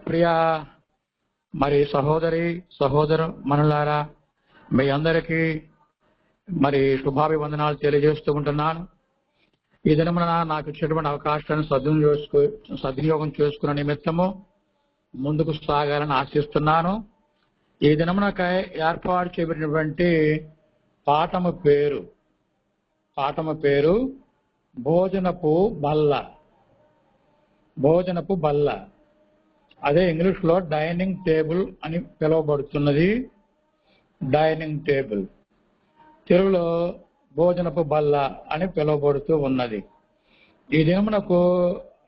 ప్రియా మరి సహోదరి సహోదరు మనులారా, మీ అందరికీ మరి శుభాభివందనాలు తెలియజేస్తూ ఉంటున్నాను. ఈ దినమున నాకు ఇచ్చినటువంటి అవకాశాన్ని సద్వినియోగం చేసుకున్న నిమిత్తము ముందుకు సాగాలని ఆశిస్తున్నాను. ఈ దినమునకై ఏర్పాటు చేయబడినటువంటి పాఠము పేరు భోజనపు బల్ల. భోజనపు బల్ల, అదే ఇంగ్లీష్ లో డైనింగ్ టేబుల్ అని పిలువబడుతున్నది. డైనింగ్ టేబుల్ తెలుగులో భోజనపు బల్ల అని పిలువబడుతూ ఉన్నది. ఈ దినమునకు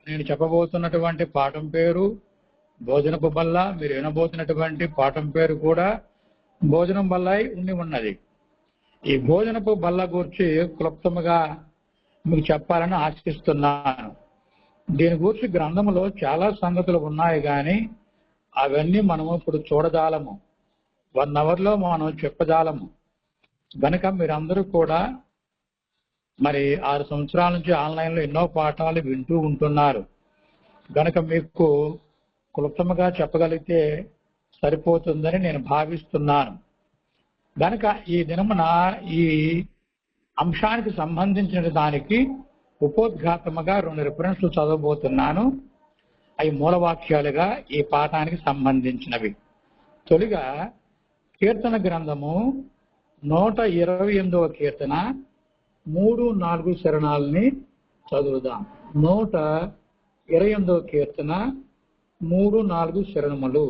నేను చెప్పబోతున్నటువంటి పాఠం పేరు భోజనపు బల్ల. మీరు వినబోతున్నటువంటి పాఠం పేరు కూడా భోజనం బల్ల ఉండి ఉన్నది. ఈ భోజనపు బల్ల గురించి క్లుప్తముగా మీకు చెప్పాలని ఆశిస్తున్నాను. దీని గురించి గ్రంథంలో చాలా సంగతులు ఉన్నాయి, కానీ అవన్నీ మనము ఇప్పుడు చూడజాలము. 1 అవర్లో మనం చెప్పజాలము. కనుక మీరందరూ కూడా మరి 6 సంవత్సరాల నుంచి ఆన్లైన్లో ఎన్నో పాఠాలు వింటూ ఉంటున్నారు. కనుక మీకు క్లుప్తంగా చెప్పగలిగితే సరిపోతుందని నేను భావిస్తున్నాను. కనుక ఈ దినమున ఈ అంశానికి సంబంధించిన దానికి ఉపోద్ఘాతముగా 2 రిఫరెన్స్లు చదవబోతున్నాను. అవి మూలవాక్యాలుగా ఈ పాఠానికి సంబంధించినవి. తొలిగా కీర్తన గ్రంథము 128వ కీర్తన 3-4 శరణాలని చదువుదాం. 128వ కీర్తన 3-4 శరణములు.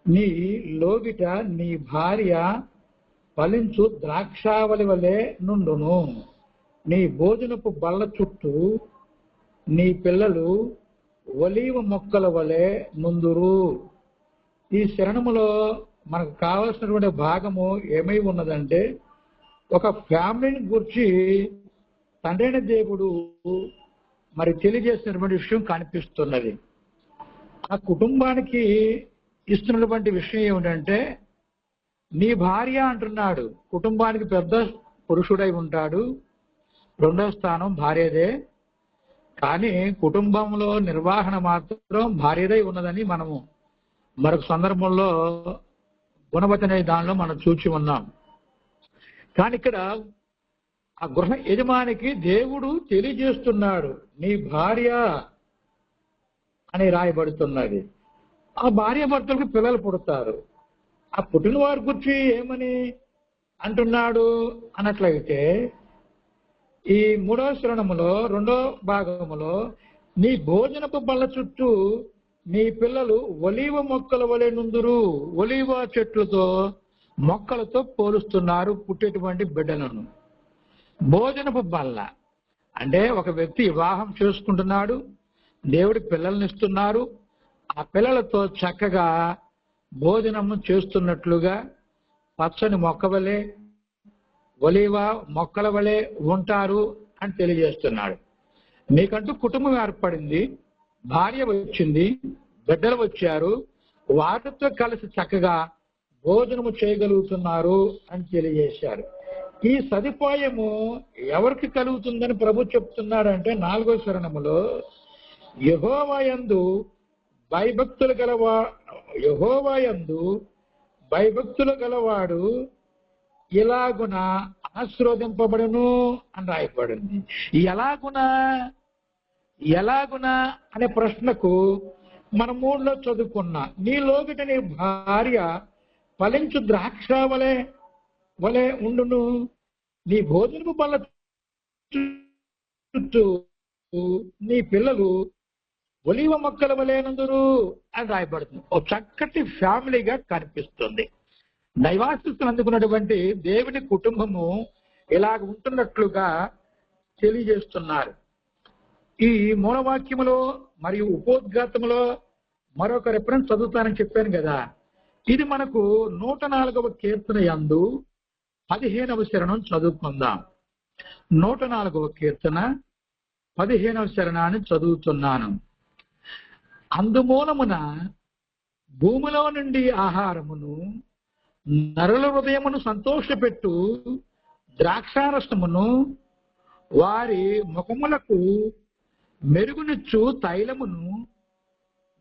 నీ లోగిట నీ భార్య ఫలించు ద్రాక్షావళి వలె నుండును, నీ భోజనపు బల్ల చుట్టూ నీ పిల్లలు ఒలీవ మొక్కల వలె నుందురు. ఈ శరణములో మనకు కావలసినటువంటి భాగము ఏమై ఉన్నదంటే, ఒక ఫ్యామిలీని గురించి తండ్రైన దేవుడు మరి తెలియజేసినటువంటి విషయం కనిపిస్తున్నది. ఆ కుటుంబానికి ఇస్తున్నటువంటి విషయం ఏమిటంటే, నీ భార్య అంటున్నాడు. కుటుంబానికి పెద్ద పురుషుడై ఉంటాడు, 2వ స్థానం భార్యదే. కానీ కుటుంబంలో నిర్వహణ మాత్రం భార్యదై ఉన్నదని మనము మరొక సందర్భంలో గుణవతి అనే దానిలో మనం చూచి ఉన్నాం. కానీ ఇక్కడ ఆ గృహ యజమానికి దేవుడు తెలియజేస్తున్నాడు, నీ భార్య అని రాయబడుతున్నది. ఆ భార్య భర్తలకు పిల్లలు పుడతారు. ఆ పుట్టిన వారి గురించి ఏమని అంటున్నాడు అన్నట్లయితే, ఈ 3వ శరణములో 2వ భాగములో నీ భోజనపు బల్ల చుట్టూ నీ పిల్లలు ఒలీవ మొక్కల వలె నుందురు. ఒలీవ చెట్లతో మొక్కలతో పోలుస్తున్నారు పుట్టేటువంటి బిడ్డలను. భోజనపు బల్ల అంటే ఒక వ్యక్తి వివాహం చేసుకుంటున్నాడు, దేవుడి పిల్లల్ని ఇస్తున్నారు. ఆ పిల్లలతో చక్కగా భోజనము చేస్తున్నట్లుగా పచ్చని మొక్క వలె ఒలీవ మొక్కల వలె ఉంటారు అని తెలియజేస్తున్నాడు. నీకంటూ కుటుంబం ఏర్పడింది, భార్య వచ్చింది, బిడ్డలు వచ్చారు, వాటితో కలిసి చక్కగా భోజనము చేయగలుగుతున్నారు అని తెలియజేశారు. ఈ సదుపాయము ఎవరికి కలుగుతుందని ప్రభు చెప్తున్నాడంటే 4వ శరణములో, యెహోవాయందు భయభక్తులు గలవాడు ఇలాగున ఆశీర్వదింపబడును అని రాయబడింది. ఎలాగునా అనే ప్రశ్నకు మనం 3లో చదువుకున్నా, నీ లోగిట నీ భార్య ఫలించు ద్రాక్షావళి వలె ఉండును, నీ భోజనపు బల్ల చుట్టూ నీ పిల్లలు ఒలీవ మొక్కల వలె నుందురు అని రాయబడుతుంది. ఒక చక్కటి ఫ్యామిలీగా కనిపిస్తుంది. దైవాశీస్సులు అందుకున్నటువంటి దేవుని కుటుంబము ఇలాగ ఉంటున్నట్లుగా తెలియజేస్తున్నారు. ఈ మూలవాక్యములో మరియు ఉపోద్ఘాతములో మరొక రిఫరెన్స్ చదువుతానని చెప్పాను కదా. ఇది మనకు 104వ కీర్తన యందు 15వ శరణం చదువుకుందాం. 104వ కీర్తన 15వ శరణాన్ని చదువుతున్నాను. అందుమూలమున భూమిలో నుండి ఆహారమును నరుల హృదయమును సంతోషపెట్టు ద్రాక్షారసమును వారి ముఖములకు మెరుగునిచ్చు తైలమును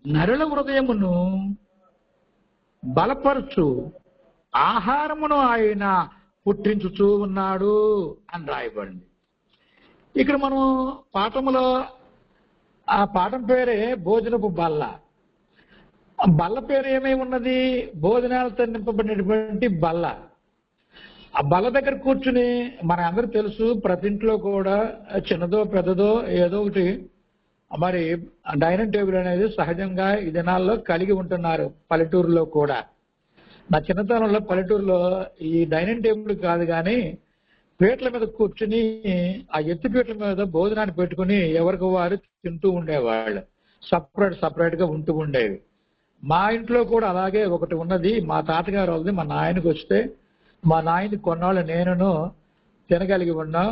నరుల హృదయమును బలపరచు ఆహారమును ఆయన పుట్టించుచూ ఉన్నాడు అని రాయబడింది. ఇక్కడ మనం పాఠములో ఆ పాఠం పేరే భోజనపు బల్ల. బల్ల పేరు ఏమై ఉన్నది? భోజనాలతో నింపబడినటువంటి బల్ల. ఆ బల్ల దగ్గర కూర్చుని మన అందరూ తెలుసు, ప్రతి ఇంట్లో కూడా చిన్నదో పెద్దదో ఏదో ఒకటి మరి డైనింగ్ టేబుల్ అనేది సహజంగా ఈ దినాల్లో కలిగి ఉంటున్నారు పల్లెటూరులో కూడా. నా చిన్నతనంలో పల్లెటూరులో ఈ డైనింగ్ టేబుల్ కాదు కానీ పీటల మీద కూర్చుని ఆ ఎత్తు పీటల మీద భోజనాన్ని పెట్టుకుని ఎవరికి వారు తింటూ ఉండేవాళ్ళు. సపరేట్ గా ఉంటూ ఉండేవి. మా ఇంట్లో కూడా అలాగే ఒకటి ఉన్నది. మా తాతగారు వాళ్ళది మా నాయనకి వస్తే మా నాయని కొన్నాళ్ళు నేనును తినగలిగి ఉన్నాం.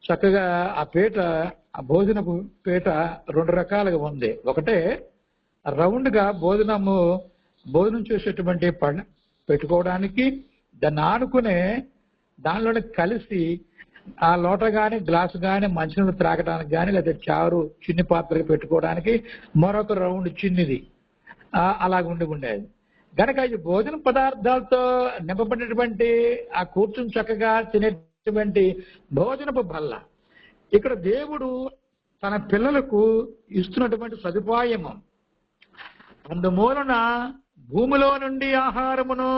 చక్కగా ఆ పీట, ఆ భోజనపు పీట రెండు రకాలుగా ఉంది. ఒకటే రౌండ్ గా భోజనం చేసేటువంటి పెట్టుకోవడానికి, దాన్ని ఆనుకునే దానిలోనే కలిసి ఆ లోట గాని గ్లాసు గాని మంచినీళ్ళు త్రాగడానికి కానీ లేదా చారు చిన్ని పాత్రలు పెట్టుకోవడానికి మరొక రౌండ్ చిన్నిది అలాగ ఉండేది. కనుక ఈ భోజన పదార్థాలతో నింపబడినటువంటి ఆ కూర్చుని చక్కగా తినేటువంటి భోజనపు బల్ల ఇక్కడ దేవుడు తన పిల్లలకు ఇస్తున్నటువంటి సదుపాయము. అందుమూలన భూమిలో నుండి ఆహారమును,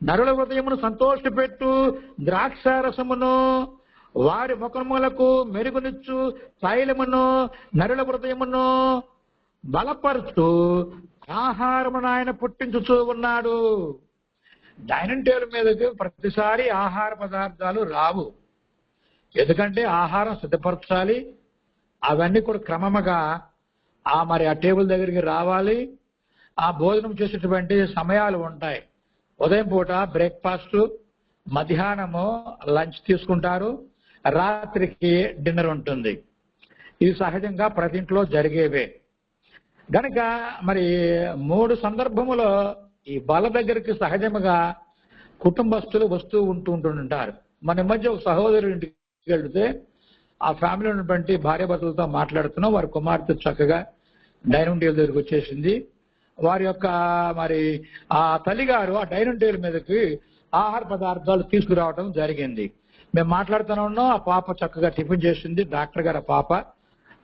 నరుల హృదయమును సంతోషపెట్టు ద్రాక్షారసమును, వారి ముఖములకు మెరుగునిచ్చు తైలమును, నరుల హృదయమును బలపరుచు ఆహారమును ఆయన పుట్టించుతూ ఉన్నాడు. డైనింగ్ టేబుల్ మీదకి ప్రతిసారి ఆహార పదార్థాలు రావు. ఎందుకంటే ఆహారం సిద్ధపరచాలి. అవన్నీ కూడా క్రమముగా మరి ఆ టేబుల్ దగ్గరికి రావాలి. ఆ భోజనం చేసేటువంటి సమయాలు ఉంటాయి. ఉదయం పూట బ్రేక్ఫాస్ట్, మధ్యాహ్నము లంచ్ తీసుకుంటారు, రాత్రికి డిన్నర్ ఉంటుంది. ఇది సహజంగా ప్రతి ఇంట్లో జరిగేవే. గనక మరి 3 సందర్భములో ఈ బల్ల దగ్గరికి సహజముగా కుటుంబస్తులు వస్తూ ఉంటుంటారు. మన మధ్య ఒక సహోదరుడి ఇంటికి వెళితే ఆ ఫ్యామిలీ ఉన్నటువంటి భార్యాభర్తలతో మాట్లాడుతున్నాం. వారి కుమార్తె చక్కగా డైనింగ్ టేబుల్ దగ్గరికి వచ్చేసింది. వారి యొక్క మరి ఆ తల్లిగారు ఆ డైనింగ్ టేబుల్ మీదకి ఆహార పదార్థాలు తీసుకురావడం జరిగింది. మేము మాట్లాడుతూనే ఉన్నాం. ఆ పాప చక్కగా టిఫిన్ చేసింది. డాక్టర్ గారు ఆ పాప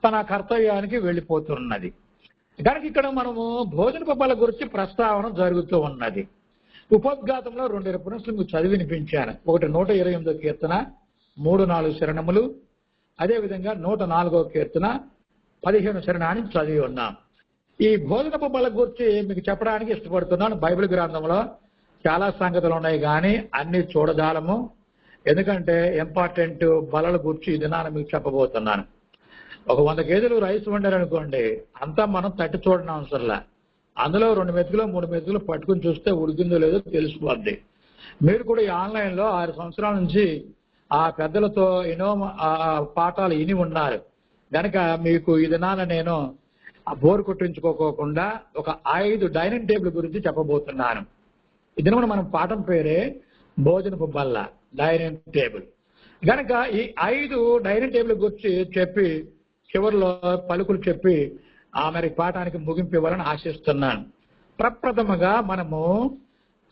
తన కర్తవ్యానికి వెళ్ళిపోతున్నది. కనుక ఇక్కడ మనము భోజన పబ్బాల గురించి ప్రస్తావన జరుగుతూ ఉన్నది. ఉపోద్ఘాతంలో 2 రిఫరెన్స్లు మీకు చదివి వినిపించాను. ఒకటి 128వ కీర్తన 3-4 శరణములు, అదేవిధంగా 104వ కీర్తన 15 శరణాన్ని చదివి ఉన్నాం. ఈ భోజన పబ్బాల గురించి మీకు చెప్పడానికి ఇష్టపడుతున్నాను. బైబిల్ గ్రంథంలో చాలా సంగతులు ఉన్నాయి కానీ అన్ని చూడజాలము. ఎందుకంటే ఇంపార్టెంట్ బలల గురించి ఈ దినాన మీకు చెప్పబోతున్నాను. ఒక 100 కేజీలు రైస్ వండారనుకోండి, అంతా మనం తట్టి చూడడం అవసరంలా. అందులో 2 మెతుకులు 3 మెతుకులు పట్టుకుని చూస్తే ఉడికిందో లేదో తెలిసిపోద్ది. మీరు కూడా ఈ ఆన్లైన్లో 6 సంవత్సరాల నుంచి ఆ పెద్దలతో ఎన్నో పాఠాలు విని ఉన్నారు. కనుక మీకు ఈ దినాన నేను ఆ బోర్ కొట్టించుకోకుండా ఒక 5 డైనింగ్ టేబుల్ గురించి చెప్పబోతున్నాను. ఈ దిన మనం పాఠం పేరే భోజనపు బల్ల, డైనింగ్ టేబుల్. కనుక ఈ 5 డైనింగ్ టేబుల్ గురించి చెప్పి చివరిలో పలుకులు చెప్పి మరి పాఠానికి ముగింపు ఇవ్వాలని ఆశిస్తున్నాను. ప్రప్రథమగా మనము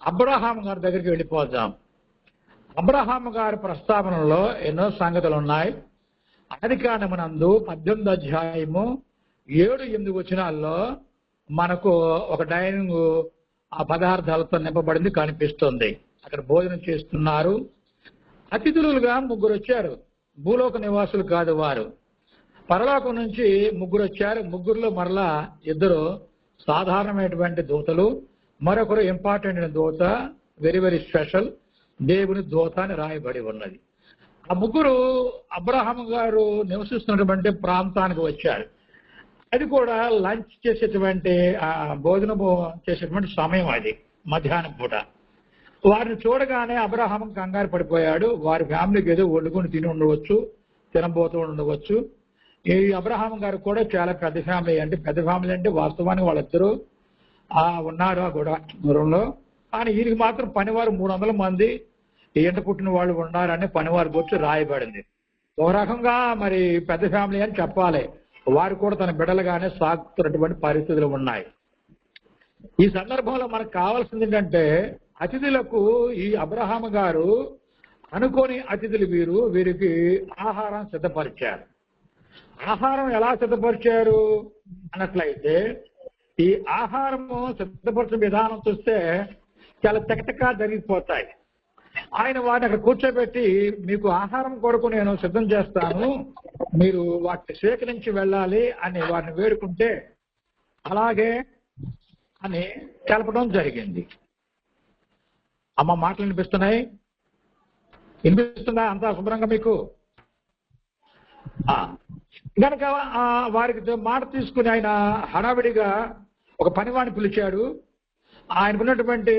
అబ్రహాం గారి దగ్గరికి వెళ్ళిపోదాం. అబ్రహాం గారి ప్రస్తావనలో ఎన్నో సంగతులు ఉన్నాయి. ఆదికాండమునందు 18వ అధ్యాయము 7-8 వచనాల్లో మనకు ఒక డైనింగ్ ఆ పదార్థాలతో నింపబడింది కనిపిస్తుంది. అక్కడ భోజనం చేస్తున్నారు. అతిథులుగా 3 వచ్చారు. భూలోక నివాసులు కాదు వారు. పరలోకం నుంచి 3 వచ్చారు. 3లో మరలా 2 సాధారణమైనటువంటి దూతలు, మరొకరు ఇంపార్టెంట్ దూత, వెరీ వెరీ స్పెషల్ దేవుని దూత అని రాయబడి ఉన్నది. ఆ 3 అబ్రహాం గారు నివసిస్తున్నటువంటి ప్రాంతానికి వచ్చారు. అది కూడా లంచ్ చేసేటువంటి భోజనము చేసేటువంటి సమయం, అది మధ్యాహ్నం పూట. వారిని చూడగానే అబ్రహాం కంగారు పడిపోయాడు. వారి ఫ్యామిలీకి ఏదో వండుకొని తిని ఉండవచ్చు, తినబోతూ ఉండవచ్చు. ఈ అబ్రహాం గారు కూడా చాలా పెద్ద ఫ్యామిలీ. పెద్ద ఫ్యామిలీ అంటే వాస్తవానికి వాళ్ళిద్దరూ ఉన్నారు ఆ గుడంలో. కానీ వీరికి మాత్రం పనివారు 300 మంది ఎంట పుట్టిన వాళ్ళు ఉన్నారని పనివారు గురించి రాయబడింది. ఒక రకంగా మరి పెద్ద ఫ్యామిలీ అని చెప్పాలి. వారు కూడా తన బిడ్డలుగానే సాగుతున్నటువంటి పరిస్థితులు ఉన్నాయి. ఈ సందర్భంలో మనకు కావాల్సింది ఏంటంటే అతిథులకు ఈ అబ్రహాము గారు అనుకోని అతిథులు వీరికి ఆహారం సిద్ధపరిచారు. ఆహారం ఎలా సిద్ధపరిచారు అన్నట్లయితే ఈ ఆహారము సిద్ధపరిచిన విధానం చూస్తే చాలా చకచకా జరిగిపోతాయి. ఆయన వారిని అక్కడ కూర్చోబెట్టి మీకు ఆహారం కొరకు నేను సిద్ధం చేస్తాను, మీరు వాటిని స్వీకరించి వెళ్ళాలి అని వారిని వేడుకుంటే అలాగే అని తెలపడం జరిగింది. అమ్మ మాటలు వినిపిస్తుందా అంతా శుభ్రంగా మీకు? కనుక వారికి మాట తీసుకుని ఆయన హడావిడిగా ఒక పనివాడిని పిలిచాడు. ఆయనకున్నటువంటి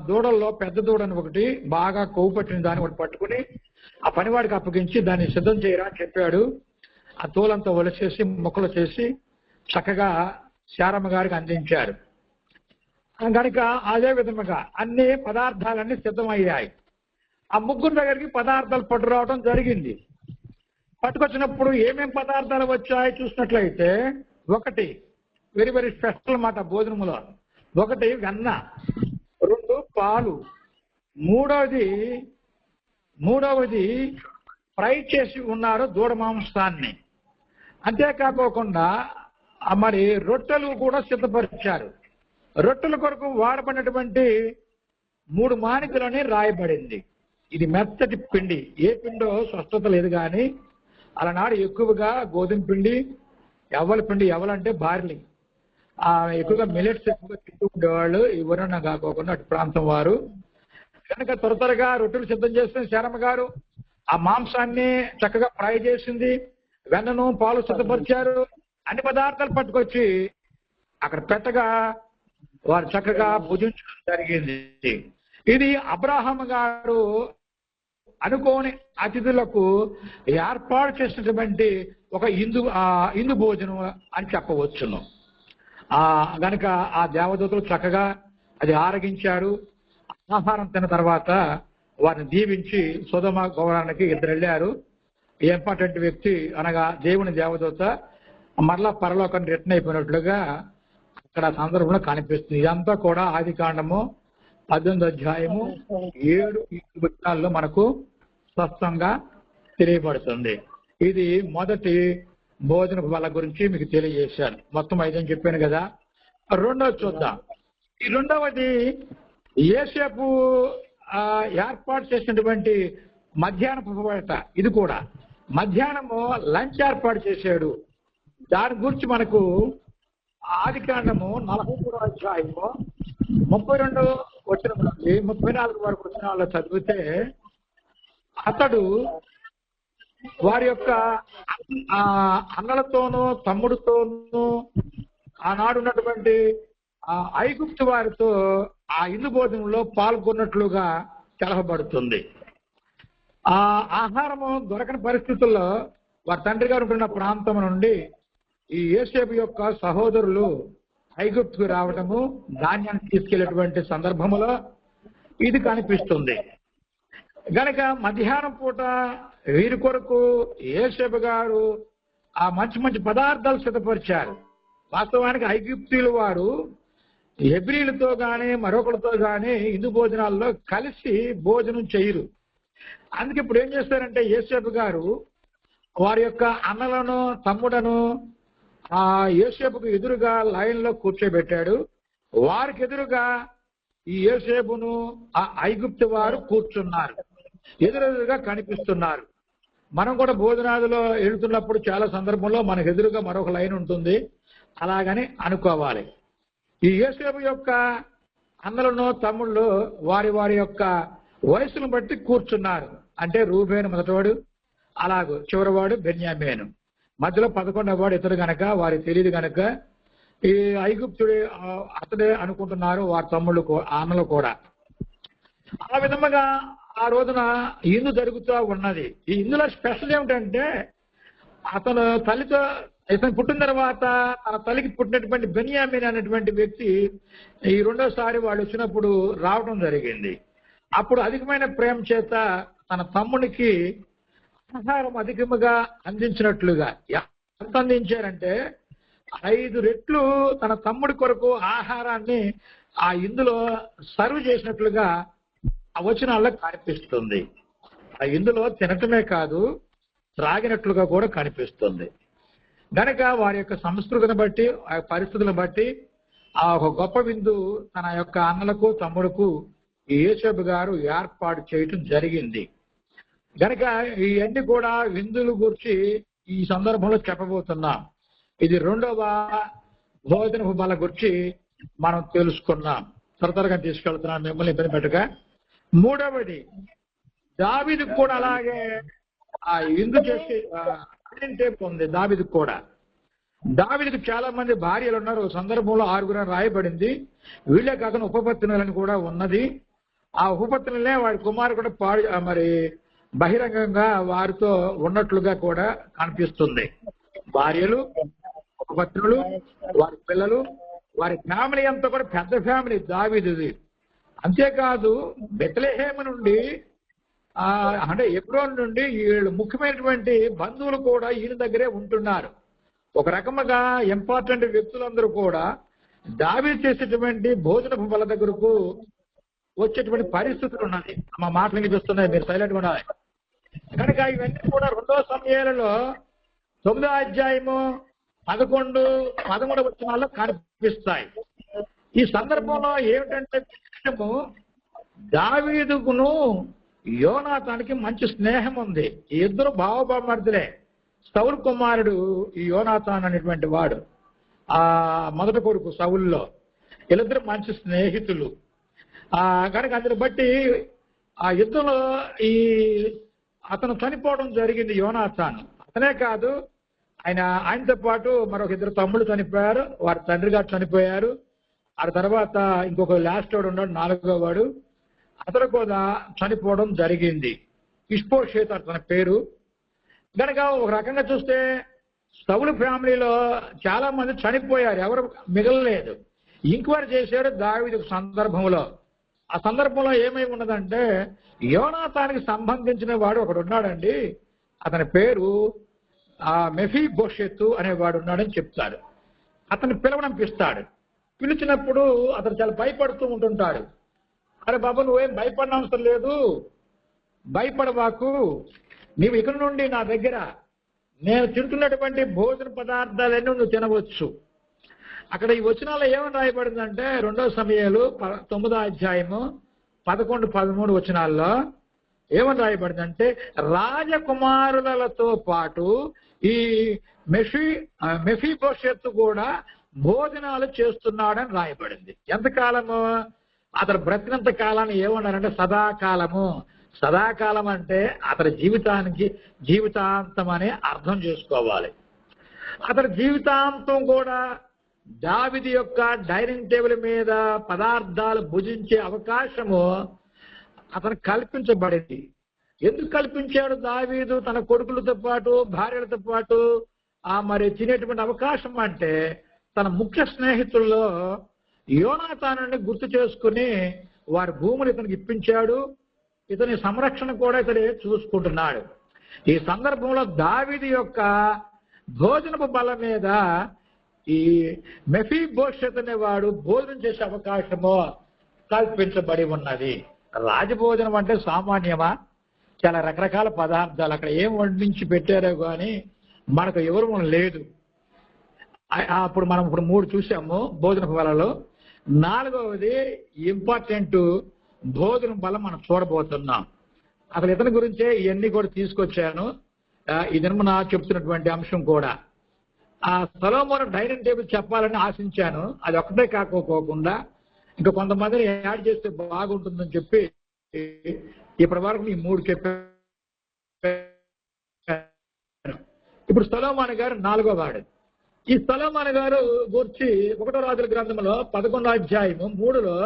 దూడల్లో పెద్ద దూడని ఒకటి బాగా కొవ్వు పట్టిన దాన్ని ఒకటి పట్టుకుని ఆ పనివాడికి అప్పగించి దాన్ని సిద్ధం చేయరా అని చెప్పాడు. ఆ తోలంతా ఒలిచేసి ముక్కలు చేసి చక్కగా శారమ్మ గారికి అందించారు. కనుక అదే విధముగా అన్ని పదార్థాలన్నీ సిద్ధమయ్యాయి. ఆ ముగ్గురు దగ్గరికి పదార్థాలు పట్టురావడం జరిగింది. పట్టుకొచ్చినప్పుడు ఏమేం పదార్థాలు వచ్చాయి చూసినట్లయితే ఒకటి వెరీ వెరీ స్పెషల్ అన్నమాట భోజనములో. ఒకటి వెన్న, 2 పాలు, మూడవది ఫ్రై చేసి ఉన్నారు దూడ మాంసాన్ని. అంతేకాకోకుండా మరి రొట్టెలు కూడా సిద్ధపరిచారు. రొట్టెల కొరకు వాడబడినటువంటి 3 మానికలని రాయబడింది. ఇది మెత్తటి పిండి, ఏ పిండో స్పష్టత లేదు కానీ అలనాడు ఎక్కువగా గోధుమ పిండి, ఎవల పిండి, ఎవలంటే బార్లీ, ఎక్కువగా మిలెట్స్ ఎక్కువగా తింటూ ఉండేవాళ్ళు ఎవరన్నా కాకోకుండా అటు ప్రాంతం వారు. కనుక త్వరగా రొట్టెలు సిద్ధం చేసిన శారమ్మ గారు ఆ మాంసాన్ని చక్కగా ఫ్రై చేసింది, వెన్నను పాలు సిద్ధపరిచారు. అన్ని పదార్థాలు పట్టుకొచ్చి అక్కడ పెట్టగా వారు చక్కగా భుజించడం జరిగింది. ఇది అబ్రహాము గారు అనుకోని అతిథులకు ఏర్పాటు చేసినటువంటి ఒక ఇందు భోజనం అని చెప్పవచ్చును. గనుక ఆ దేవదూతలు చక్కగా అది ఆరగించారు. ఆహారం తిన్న తర్వాత వారిని దీవించి సొదొమ గోమొరానికి 2 వెళ్ళారు. ఇంపార్టెంట్ వ్యక్తి అనగా దేవుని దేవదూత మరలా పరలోకాన్ని రిటర్న్ అయిపోయినట్లుగా అక్కడ సందర్భంలో కనిపిస్తుంది. ఇదంతా కూడా ఆదికాండము 18వ అధ్యాయము 7 వచనాల్లో మనకు స్పష్టంగా తెలియబడుతుంది. ఇది మొదటి భోజన బల గురించి మీకు తెలియజేశాను. మొత్తం 5 అని చెప్పాను కదా. రెండవది చూద్దాం. ఈ రెండవది యోసేపు ఏర్పాటు చేసినటువంటి మధ్యాహ్నపు వేట. ఇది కూడా మధ్యాహ్నము లంచ్ ఏర్పాటు చేశాడు. దాని గురించి మనకు ఆదికాండము 43వ అధ్యాయము 32 వచనం నుండి 34 వరకు వచనాల్లో చదివితే అతడు వారి యొక్క అన్నలతోనూ తమ్ముడితోనూ ఆనాడున్నటువంటి ఐగుప్తు వారితో ఆ ఇందు భోజనంలో పాల్గొన్నట్లుగా తెలపబడుతుంది. ఆ ఆహారము దొరకని పరిస్థితుల్లో వారి తండ్రి గారు ఉంటున్న ప్రాంతం నుండి ఈ యోసేపు యొక్క సహోదరులు ఐగుప్తుకు రావడము, ధాన్యాన్ని తీసుకెళ్లేటువంటి సందర్భంలో ఇది కనిపిస్తుంది. గనక మధ్యాహ్నం పూట వీరి కొరకు యోసేపు గారు ఆ మంచి పదార్థాలు సిద్ధపరిచారు. వాస్తవానికి ఐగుప్తీయులు వారు హెబ్రీలతో గాని మరొకరితో గాని ఇందు భోజనాల్లో కలిసి భోజనం చేయరు. అందుకే ఇప్పుడు ఏం చేస్తారంటే యోసేపు గారు వారి యొక్క అన్నలను తమ్ముడను ఆ యోసేపుకు ఎదురుగా లైన్ లో కూర్చోబెట్టాడు. వారికి ఎదురుగా ఈ యోసేపును ఆ ఐగుప్తు వారు కూర్చున్నారు, ఎదురెదురుగా కనిపిస్తున్నారు. మనం కూడా భోజనాదిలో వెళ్తున్నప్పుడు చాలా సందర్భంలో మనకు ఎదురుగా మరొక లైన్ ఉంటుంది, అలాగని అనుకోవాలి. ఈ యోసేపు యొక్క అన్నలను తమ్ముళ్ళు వారి యొక్క వయసును బట్టి కూర్చున్నారు. అంటే రూబేను మొదటివాడు, అలాగూ చివరివాడు బెన్యామీను, మధ్యలో 11వ వాడు ఇతడు గనక వారికి తెలియదు గనక ఈ ఐగుప్తుడే అతడే అనుకుంటున్నారు వారి తమ్ముళ్ళు అన్నలు కూడా. ఆ విధముగా ఆ రోజున ఇందు జరుగుతూ ఉన్నది. ఈ ఇందులో స్పెషల్ ఏమిటంటే అతను తల్లితో ఇతను పుట్టిన తర్వాత తన తల్లికి పుట్టినటువంటి బెన్యామీన్ అనేటువంటి వ్యక్తి ఈ రెండోసారి వాళ్ళు వచ్చినప్పుడు రావడం జరిగింది. అప్పుడు అధికమైన ప్రేమ చేత తన తమ్మునికి ఆహారం అధికముగా అందించినట్లుగా ఎంత అందించారంటే 5 రెట్లు తన తమ్ముడి కొరకు ఆహారాన్ని ఆ ఇందులో సర్వ్ చేసినట్లుగా ఆ వచనాల్లో కనిపిస్తుంది. ఆ ఇందులో తినటమే కాదు, త్రాగినట్లుగా కూడా కనిపిస్తుంది. గనక వారి యొక్క సంస్కృతిని బట్టి, ఆ పరిస్థితులను బట్టి ఆ ఒక గొప్ప విందు తన యొక్క అన్నలకు తమ్ముడుకు యోసేపు గారు ఏర్పాటు చేయటం జరిగింది. గనక ఇవన్నీ కూడా విందుల గురించి ఈ సందర్భంలో చెప్పబోతున్నాం. ఇది 2వ భోజనపు బల గురించి మనం తెలుసుకున్నాం. త్వరగా తీసుకెళ్తున్నాం మిమ్మల్ని ఇబ్బంది పెట్టగా. 3వది, దావీదుకు కూడా అలాగే ఆ విందు చేసే టేప్ ఉంది. దావీదుకు కూడా, దావీదుకు చాలా మంది భార్యలు ఉన్నారు. సందర్భంలో 6 రాయబడింది. వీళ్ళే కాకుండా ఉపపత్నులని కూడా ఉన్నది. ఆ ఉపపత్నులనే వాడి కుమారు కూడా మరి బహిరంగంగా వారితో ఉన్నట్లుగా కూడా కనిపిస్తుంది. భార్యలు, ఉపపత్నులు, వారి పిల్లలు, వారి ఫ్యామిలీ అంతా కూడా పెద్ద ఫ్యామిలీ దావీదుది. అంతేకాదు బెత్లెహేము నుండి అంటే ఎబ్రోన్ నుండి వీళ్ళు ముఖ్యమైనటువంటి బంధువులు కూడా ఈయన దగ్గరే ఉంటున్నారు. ఒక రకముగా ఇంపార్టెంట్ వ్యక్తులందరూ కూడా దావీదు చేసేటువంటి భోజనపు బల దగ్గరకు వచ్చేటువంటి పరిస్థితులు ఉన్నది. మా మాటలు వినిపిస్తున్నాయి, మీరు సైలెంట్ గా ఉండాలి. కనుక ఇవన్నీ కూడా 2వ సమూయేలులో 9వ అధ్యాయము 11, 13 వచనాల్లో కనిపిస్తాయి. ఈ సందర్భంలో ఏమిటంటే విషయము, దావీదుకును యోనాతానికి మంచి స్నేహం ఉంది. ఈ ఇద్దరు బావబామర్దులే. సౌలు కుమారుడు ఈ యోనాతాన్ అనేటువంటి వాడు, ఆ మొదటి కొడుకు సౌల్లో. వీళ్ళిద్దరు మంచి స్నేహితులు. కనుక అందుని బట్టి ఆ యుద్ధంలో అతను చనిపోవడం జరిగింది యోనాతాన్. అతనే కాదు, ఆయనతో పాటు మరొక 2 తమ్ముళ్ళు చనిపోయారు. వారి తండ్రి గారు చనిపోయారు. ఆ తర్వాత ఇంకొక లాస్ట్ వాడు ఉన్నాడు, 4వ వాడు. అతను కూడా చనిపోవడం జరిగింది. ఇష్బోషేతు తన పేరు. కనుక ఒక రకంగా చూస్తే సౌలు ఫ్యామిలీలో చాలా మంది చనిపోయారు, ఎవరు మిగలలేదు. ఎంక్వైరీ చేశారు దావీదు సందర్భంలో. ఆ సందర్భంలో ఏమై ఉన్నదంటే, యోనాతానికి సంబంధించిన వాడు ఒకడు ఉన్నాడండి, అతని పేరు మెఫీబోషెతు అనేవాడు ఉన్నాడని చెప్తాడు. అతన్ని పిలవనంపిస్తాడు. పిలిచినప్పుడు అతను చాలా భయపడుతూ ఉంటుంటాడు. అరే బాబు, నువ్వేం భయపడిన అవసరం లేదు, భయపడవాకు, నీవు ఇక్కడ నుండి నా దగ్గర నేను తింటున్నటువంటి భోజన పదార్థాలన్నీ నువ్వు తినవచ్చు. అక్కడ ఈ వచనాల్లో ఏమని రాయబడిందంటే, 2వ సమూయేలు 9వ అధ్యాయము 11, 13 వచనాల్లో ఏమని రాయబడిందంటే, రాజకుమారులతో పాటు ఈ మెఫీబోషెతు కూడా భోజనాలు చేస్తున్నాడని రాయబడింది. ఎంతకాలము? అతను బ్రతికినంత కాలాన్ని ఏమన్నారంటే సదాకాలము. సదాకాలం అంటే అతని జీవితాంతం అని అర్థం చేసుకోవాలి. అతని జీవితాంతం కూడా దావీదు యొక్క డైనింగ్ టేబుల్ మీద పదార్థాలు భుజించే అవకాశము అతను కల్పించబడింది. ఎందుకు కల్పించాడు దావీదు తన కొడుకులతో పాటు భార్యలతో పాటు మరి తినేటువంటి అవకాశం అంటే, తన ముఖ్య స్నేహితుల్లో యోనాతానుని గుర్తు చేసుకుని వారి భూములు ఇతనికి ఇప్పించాడు. ఇతని సంరక్షణ కూడా ఇతడే చూసుకుంటున్నాడు. ఈ సందర్భంలో దావీదు యొక్క భోజనపు బల మీద ఈ మెఫీబోషెతు అనేవాడు భోజనం చేసే అవకాశము కల్పించబడి ఉన్నది. రాజభోజనం అంటే సామాన్యమా? చాలా రకరకాల పదార్థాలు అక్కడ ఏం వండించి పెట్టారో కానీ మనకు ఎవరు లేదు. అప్పుడు మనం 3 చూసాము భోజనపు బలలో. 4వది ఇంపార్టెంట్ భోజనం బలం మనం చూడబోతున్నాం. అసలు ఇతని గురించే ఇవన్నీ కూడా తీసుకొచ్చాను. ఈ దినమున చెప్తున్నటువంటి అంశం కూడా ఆ సొలొమోను డైనింగ్ టేబుల్ చెప్పాలని ఆశించాను. అది ఒకటే కాకపోకుండా ఇంకా కొంతమందిని యాడ్ చేస్తే బాగుంటుందని చెప్పి ఇప్పటి వరకు ఈ 3 చెప్పాను. ఇప్పుడు సొలొమోను గారు 4వ వాడు. ఈ సొలొమోను గారు గురించి 1వ రాజుల గ్రంథంలో 11వ అధ్యాయము 3లో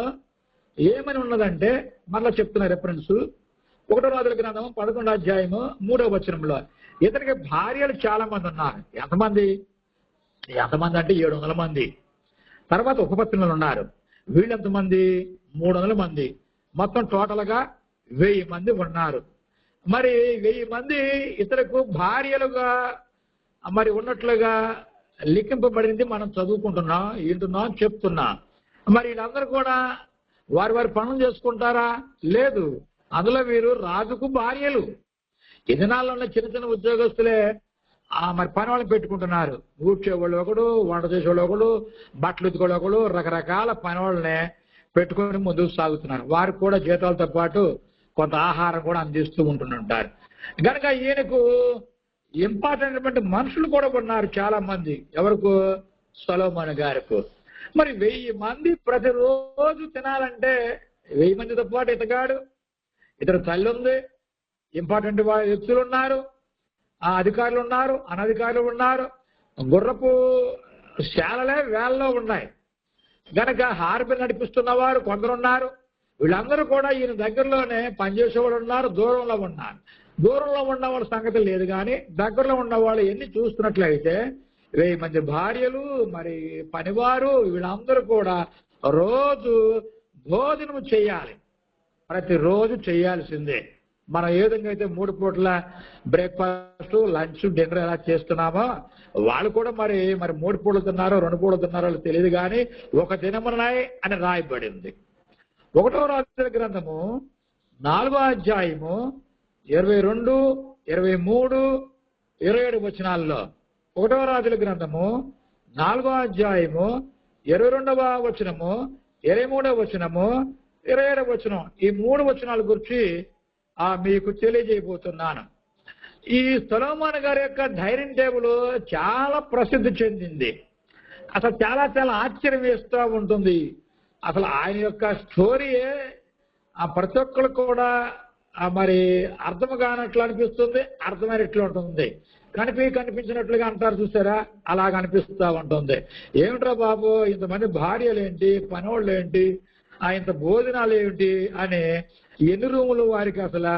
ఏమని ఉన్నదంటే, మరలా చెప్తున్న రెఫరెన్స్ 1వ రాజుల గ్రంథం 11వ అధ్యాయము 3వ వచనంలో ఇతనికి భార్యలు చాలా మంది ఉన్నారు. ఎంతమంది అంటే 700 మంది. తర్వాత ఉపపత్నులు ఉన్నారు. వీళ్ళెంతమంది? 300 మంది. మొత్తం టోటల్ గా 1000 మంది ఉన్నారు. మరి 1000 మంది ఇతరకు భార్యలుగా మరి ఉన్నట్లుగా లిఖింపబడింది మనం చదువుకుంటున్నాం, వింటున్నాం, చెప్తున్నాం. మరి వీళ్ళందరూ కూడా వారి వారి పనులు చేసుకుంటారా? లేదు. అందులో వీరు రాజుకు భార్యలు. ఈ దినాల్లో ఉన్న చిన్న చిన్న ఉద్యోగస్తులే మరి పని వాళ్ళని పెట్టుకుంటున్నారు. ఊడ్చేవాళ్ళు ఒకడు, వంట చేసేవాళ్ళు ఒకడు, బట్టలు ఉతుకోళ్ళు ఒకడు, రకరకాల పని వాళ్ళనే పెట్టుకొని ముందుకు సాగుతున్నారు. వారికి కూడా జీతాలతో పాటు కొంత ఆహారం కూడా అందిస్తూ ఉంటుంటారు. కనుక ఈయనకు ఇంపార్టెంట్ మనుషులు కూడా ఉన్నారు చాలా మంది. ఎవరికి? సొలొమోను గారికి. మరి 1000 మంది ప్రతిరోజు తినాలంటే 1000 మందితో పాటు ఇతగాడు, ఇతరు తల్లి ఉంది, ఇంపార్టెంట్ వ్యక్తులు ఉన్నారు, అధికారులు ఉన్నారు, అనధికారులు ఉన్నారు, గుర్రపు శాలలే వేళ్ళలో ఉన్నాయి. గనక హార్బర్ నడిపిస్తున్న వారు కొందరున్నారు. వీళ్ళందరూ కూడా ఈయన దగ్గరలోనే పనిచేసేవాళ్ళు ఉన్నారు, దూరంలో ఉన్నారు. దూరంలో ఉన్న వాళ్ళ సంగతి లేదు, కానీ దగ్గరలో ఉన్న వాళ్ళు ఎన్ని చూస్తున్నట్లయితే 1000 మంది భార్యలు, మరి పనివారు, వీళ్ళందరూ కూడా రోజు భోజనం చేయాలి. ప్రతిరోజు చేయాల్సిందే. మనం ఏ విధంగా అయితే 3 పూట్ల బ్రేక్ఫాస్ట్, లంచ్, డిన్నర్ ఎలా చేస్తున్నామో వాళ్ళు కూడా మరి 3 పూటలు తిన్నారో 2 పూటలు తిన్నారో తెలియదు, కానీ ఒక దినమునాయి అని రాయబడింది. 1వ రాజుల గ్రంథము 4వ అధ్యాయము 22, 23, 27 వచనాల్లో, 1వ రాజుల గ్రంథము 4వ అధ్యాయము 22వ వచనము, 23వ వచనము, 27వ వచనం, ఈ 3 వచనాల గురించి మీకు తెలియజేయబోతున్నాను. ఈ సొలొమోను గారి యొక్క డైనింగ్ టేబుల్ చాలా ప్రసిద్ధి చెందింది. అసలు చాలా చాలా ఆశ్చర్యం వేస్తూ ఉంటుంది. అసలు ఆయన యొక్క స్టోరీయే ప్రతి ఒక్కరు కూడా మరి అర్థం కానట్లు అనిపిస్తుంది, అర్థమైనట్లు ఉంటుంది. కనిపించినట్లుగా అంటారు చూసారా, అలాగ అనిపిస్తూ ఉంటుంది. ఏమిట్రా బాబు, ఇంతమంది భార్యలు ఏంటి, పనోళ్ళు ఏంటి, ఇంత భోజనాలు ఏమిటి అని. ఎన్ని రూములు వారికి అసలు?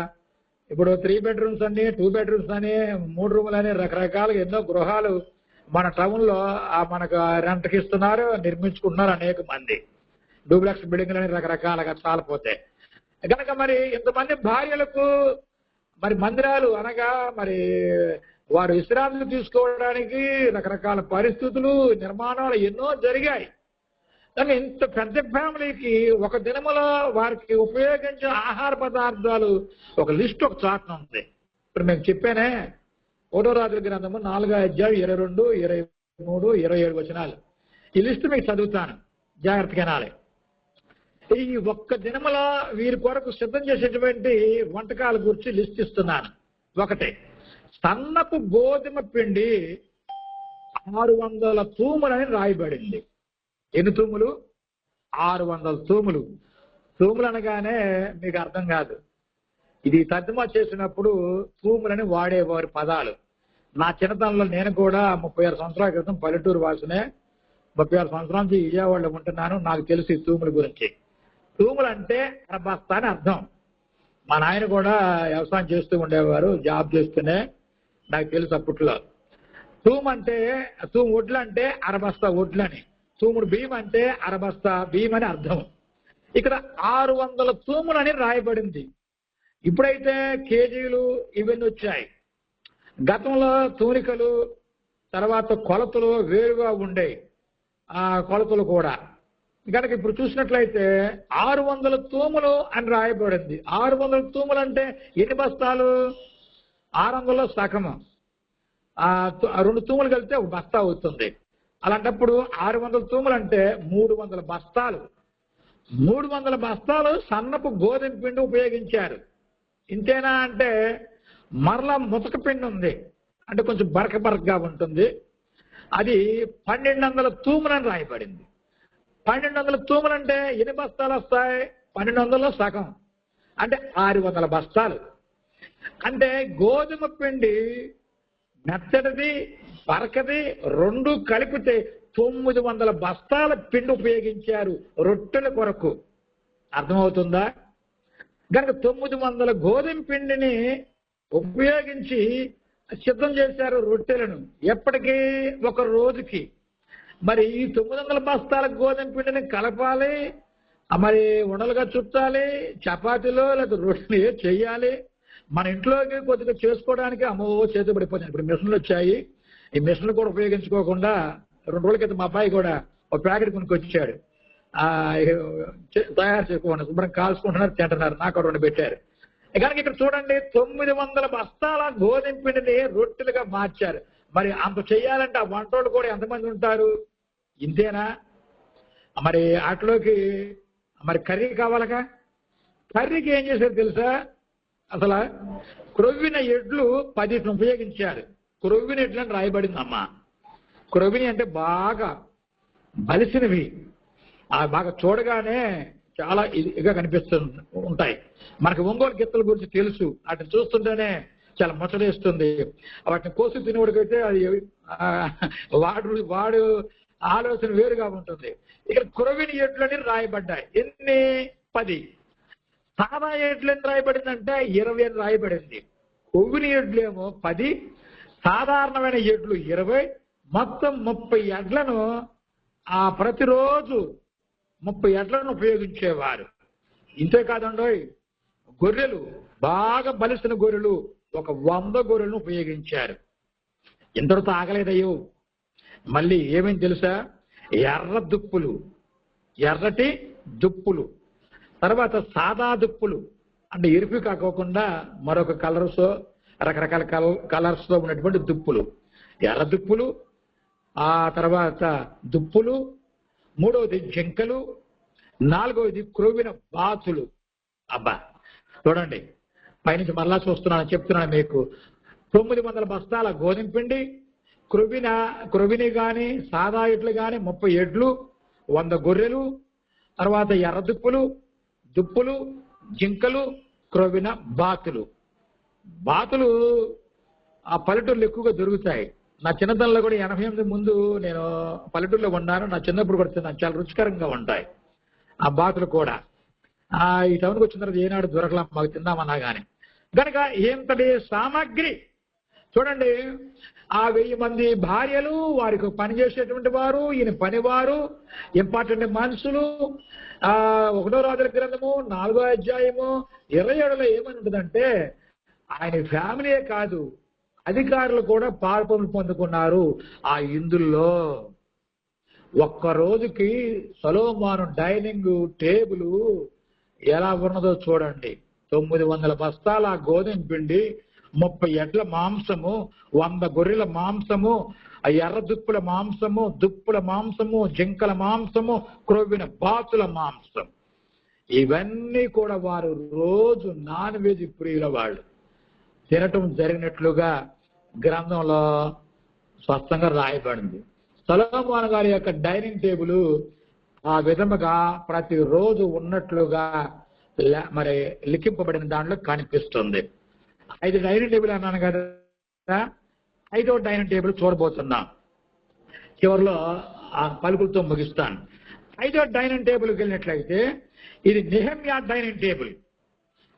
ఇప్పుడు 3 బెడ్రూమ్స్ అని, 2 బెడ్రూమ్స్ అని, 3 రూములు అని, రకరకాలుగా ఎన్నో గృహాలు మన టౌన్ లో మనకు రెంట్కి ఇస్తున్నారు, నిర్మించుకుంటున్నారు అనేక మంది. డూప్లెక్స్ బిల్డింగ్లు అని రకరకాలుగా చాలిపోతాయి. కనుక మరి ఇంతమంది భార్యలకు మరి మందిరాలు అనగా మరి వారు విశ్రాంతి తీసుకోవడానికి రకరకాల పరిస్థితులు, నిర్మాణాలు ఎన్నో జరిగాయి. కానీ ఇంత పెద్ద ఫ్యామిలీకి ఒక దినములో వారికి ఉపయోగించే ఆహార పదార్థాలు ఒక లిస్ట్ ఒక చాట్న ఉంది. ఇప్పుడు మేము చెప్పానే, 1వ రాజుల గ్రంథము 4వ అధ్యాయం 22, 23, 27 వచనాలు. ఈ లిస్ట్ మీకు చదువుతాను, జాగ్రత్తగా వినాలి. ఈ ఒక్క దినములో వీరి కొరకు సిద్ధం చేసేటువంటి వంటకాల గురించి లిస్ట్ ఇస్తున్నాను. 1, సన్నపు గోధుమ పిండి 600 తూములని రాయబడింది. ఎన్ని తూములు? 600 తూములు. తూములు అనగానే మీకు అర్థం కాదు. ఇది తర్జుమా చేసినప్పుడు తూములని వాడేవారి పదాలు. నా చిన్నతనంలో నేను కూడా 36 సంవత్సరాల క్రితం పల్లెటూరు వాసునే, 36 సంవత్సరాల నుంచి విజయవాడలో ఉంటున్నాను. నాకు తెలుసు ఈ తూముల గురించి. తూములు అంటే అరబస్తా అని అర్థం. మా నాయన కూడా వ్యవసాయం చేస్తూ ఉండేవారు, జాబ్ చేస్తూనే నాకు తెలుసు అప్పట్లో. తూము వడ్లు అంటే అరబస్తా వడ్లని, తూముడు బియ్యం అంటే అరబస్తా బియ్యం అని అర్థం. ఇక్కడ 600 తూములని రాయబడింది. ఇప్పుడైతే కేజీలు ఇవన్నీ వచ్చాయి. గతంలో తూనికలు, తర్వాత కొలతలు వేరుగా ఉండేవి, కొలతలు కూడా. కనుక ఇప్పుడు చూసినట్లయితే 600 తూములు అని రాయబడింది. 600 తూములు అంటే ఎన్ని బస్తాలు? 600లో సగము. 2 తూములు కలిపితే 1 బస్తా అవుతుంది. అలాంటప్పుడు 600 తూములు అంటే 300 బస్తాలు. 300 బస్తాలు సన్నపు గోధుమ పిండి ఉపయోగించారు. ఇంతేనా అంటే మరలా ముతక పిండి ఉంది, అంటే కొంచెం బరకగా ఉంటుంది. అది 1200 తూములని రాయబడింది. 1200 తూములు అంటే ఎన్ని బస్తాలు వస్తాయి? 1200లో సగం అంటే 600 బస్తాలు. అంటే గోధుమ పిండి మెత్తడిది, బరకది 2 కలిపితే 900 బస్తాల పిండి ఉపయోగించారు రొట్టెల కొరకు. అర్థమవుతుందా? కనుక 900 గోధుమ పిండిని ఉపయోగించి సిద్ధం చేశారు రొట్టెలను. ఎప్పటికీ? 1 రోజుకి. మరి ఈ 900 బస్తాల గోధుమ పిండిని కలపాలి, మరి ఉండలుగా చుట్టాలి, చపాతీలో లేదా రొట్టెలు చేయాలి. మన ఇంట్లోకి కొద్దిగా చేసుకోవడానికి అమ్మో చేతి పడిపోతుంది. ఇప్పుడు మిషన్లు వచ్చాయి, ఈ మిషన్లు కూడా ఉపయోగించుకోకుండా 2 రోజుల క్రితం మా అబ్బాయి కూడా ఒక ప్యాకెట్ కొనుక్కొచ్చాడు. తయారు చేసుకోండి, శుభ్రం కాల్చుకుంటున్నారు, తింటున్నారు. నాకు 2 పెట్టారు. కనుక ఇక్కడ చూడండి, 900 బస్తాల గోధుమ పిండిని రొట్టెలుగా మార్చారు. మరి అంత చెయ్యాలంటే ఆ వంటోళ్ళు కూడా ఎంతమంది ఉంటారు? ఇంతేనా? మరి వాటిలోకి మరి కర్రీ కావాలగా. కర్రీకి ఏం చేశారు తెలుసా? అసలు క్రొవ్విన ఎడ్లు 10 ఉపయోగించారు. క్రొవ్విన ఎడ్లు అని రాయబడిందమ్మా. క్రొవ్విని అంటే బాగా బలిసినవి, బాగా చూడగానే చాలా ఇదిగా కనిపిస్తూ ఉంటాయి. మనకు ఒంగోలు గిత్తల గురించి తెలుసు, వాటిని చూస్తుంటేనే చాలా ముచ్చటేస్తుంది. వాటిని కోసి తినేవాడికైతే అది వాడు ఆలోచన వేరుగా ఉంటుంది. ఇక్కడ క్రొవ్విన ఎడ్లని రాయబడ్డాయి. ఎన్ని? 10. సాదా ఎడ్లని రాయబడిందంటే 20 అని రాయబడింది. కొవ్విన ఎడ్లేమో 10, సాధారణమైన ఎడ్లు 20, మొత్తం 30 ఎడ్లను ప్రతిరోజు 30 ఎడ్లను ఉపయోగించేవారు. ఇంతే కాదండోయ్, గొర్రెలు బాగా బలిసిన గొర్రెలు 100 గొర్రెలను ఉపయోగించారు. ఇంతటితో ఆగలేదయ్యో, మళ్ళీ ఏమేమి తెలుసా? ఎర్ర దుప్పులు, ఎర్రటి దుప్పులు, తర్వాత సాదా దుప్పులు అంటే ఎరుపు కాకోకుండా మరొక రకరకాల కలర్స్ లో ఉన్నటువంటి దుప్పులు, ఎర్ర దుప్పులు, ఆ తర్వాత దుప్పులు, 3వది జింకలు, 4వది క్రొవ్విన బాతులు. అబ్బా చూడండి, పైనుంచి మరలా చెప్తున్నాను మీకు. 900 బస్తాల గోధుమ పిండి, క్రొవ్విని గాని సాదా ఎడ్లు గాని 30 ఎడ్లు, 100 గొర్రెలు, తర్వాత ఎర్ర దుప్పులు, జింకలు, క్రొవ్విన బాతులు. బాతులు ఆ పల్లెటూరులో ఎక్కువగా దొరుకుతాయి. నా చిన్నతనంలో కూడా 88 ముందు నేను పల్లెటూరులో ఉన్నాను. నా చిన్నప్పుడు కూడా తిన్నాను, చాలా రుచికరంగా ఉంటాయి ఆ బాతులు కూడా. ఈ టౌన్కి వచ్చిన తర్వాత ఏనాడు దొరకలా, మాకు తిందామన్నా కానీ. కనుక ఎంతటి సామాగ్రి చూడండి. 1000 మంది భార్యలు, వారికి పనిచేసేటువంటి వారు, ఈయన పనివారు, ఇంపార్టెంట్ మనుషులు. 1వ రాజుల గ్రంథము 4వ అధ్యాయము 27లో ఏమని ఉంటుందంటే, ఆయన ఫ్యామిలీయే కాదు, అధికారులు కూడా పాల్పొందులు పొందుకున్నారు ఆ ఇందుల్లో. ఒక్క రోజుకి సొలొమోను డైనింగ్ టేబుల్ ఎలా ఉన్నదో చూడండి. 900 బస్తాల గోధుమ పిండి, 30 ఎడ్ల మాంసము, 100 గొర్రెల మాంసము, ఎర్ర దుప్పుల మాంసము, జింకల మాంసము, క్రొవ్విన బాతుల మాంసం. ఇవన్నీ కూడా వారు రోజు నాన్ వెజ్ ప్రియుల వాళ్ళు తినటం జరిగినట్లుగా గ్రంథంలో స్పష్టంగా రాయబడింది. సొలొమోను గారి యొక్క డైనింగ్ టేబుల్ ఆ విధముగా ప్రతిరోజు ఉన్నట్లుగా మరి లిఖింపబడిన దాంట్లో కనిపిస్తుంది. 5 డైనింగ్ టేబుల్ అన్నాను కదా, 5వ డైనింగ్ టేబుల్ చూడబోతున్నాం. చివరిలో ఆ పలుకులతో ముగిస్తాను. 5వ డైనింగ్ టేబుల్కి వెళ్ళినట్లయితే ఇది నెహెమ్యా డైనింగ్ టేబుల్.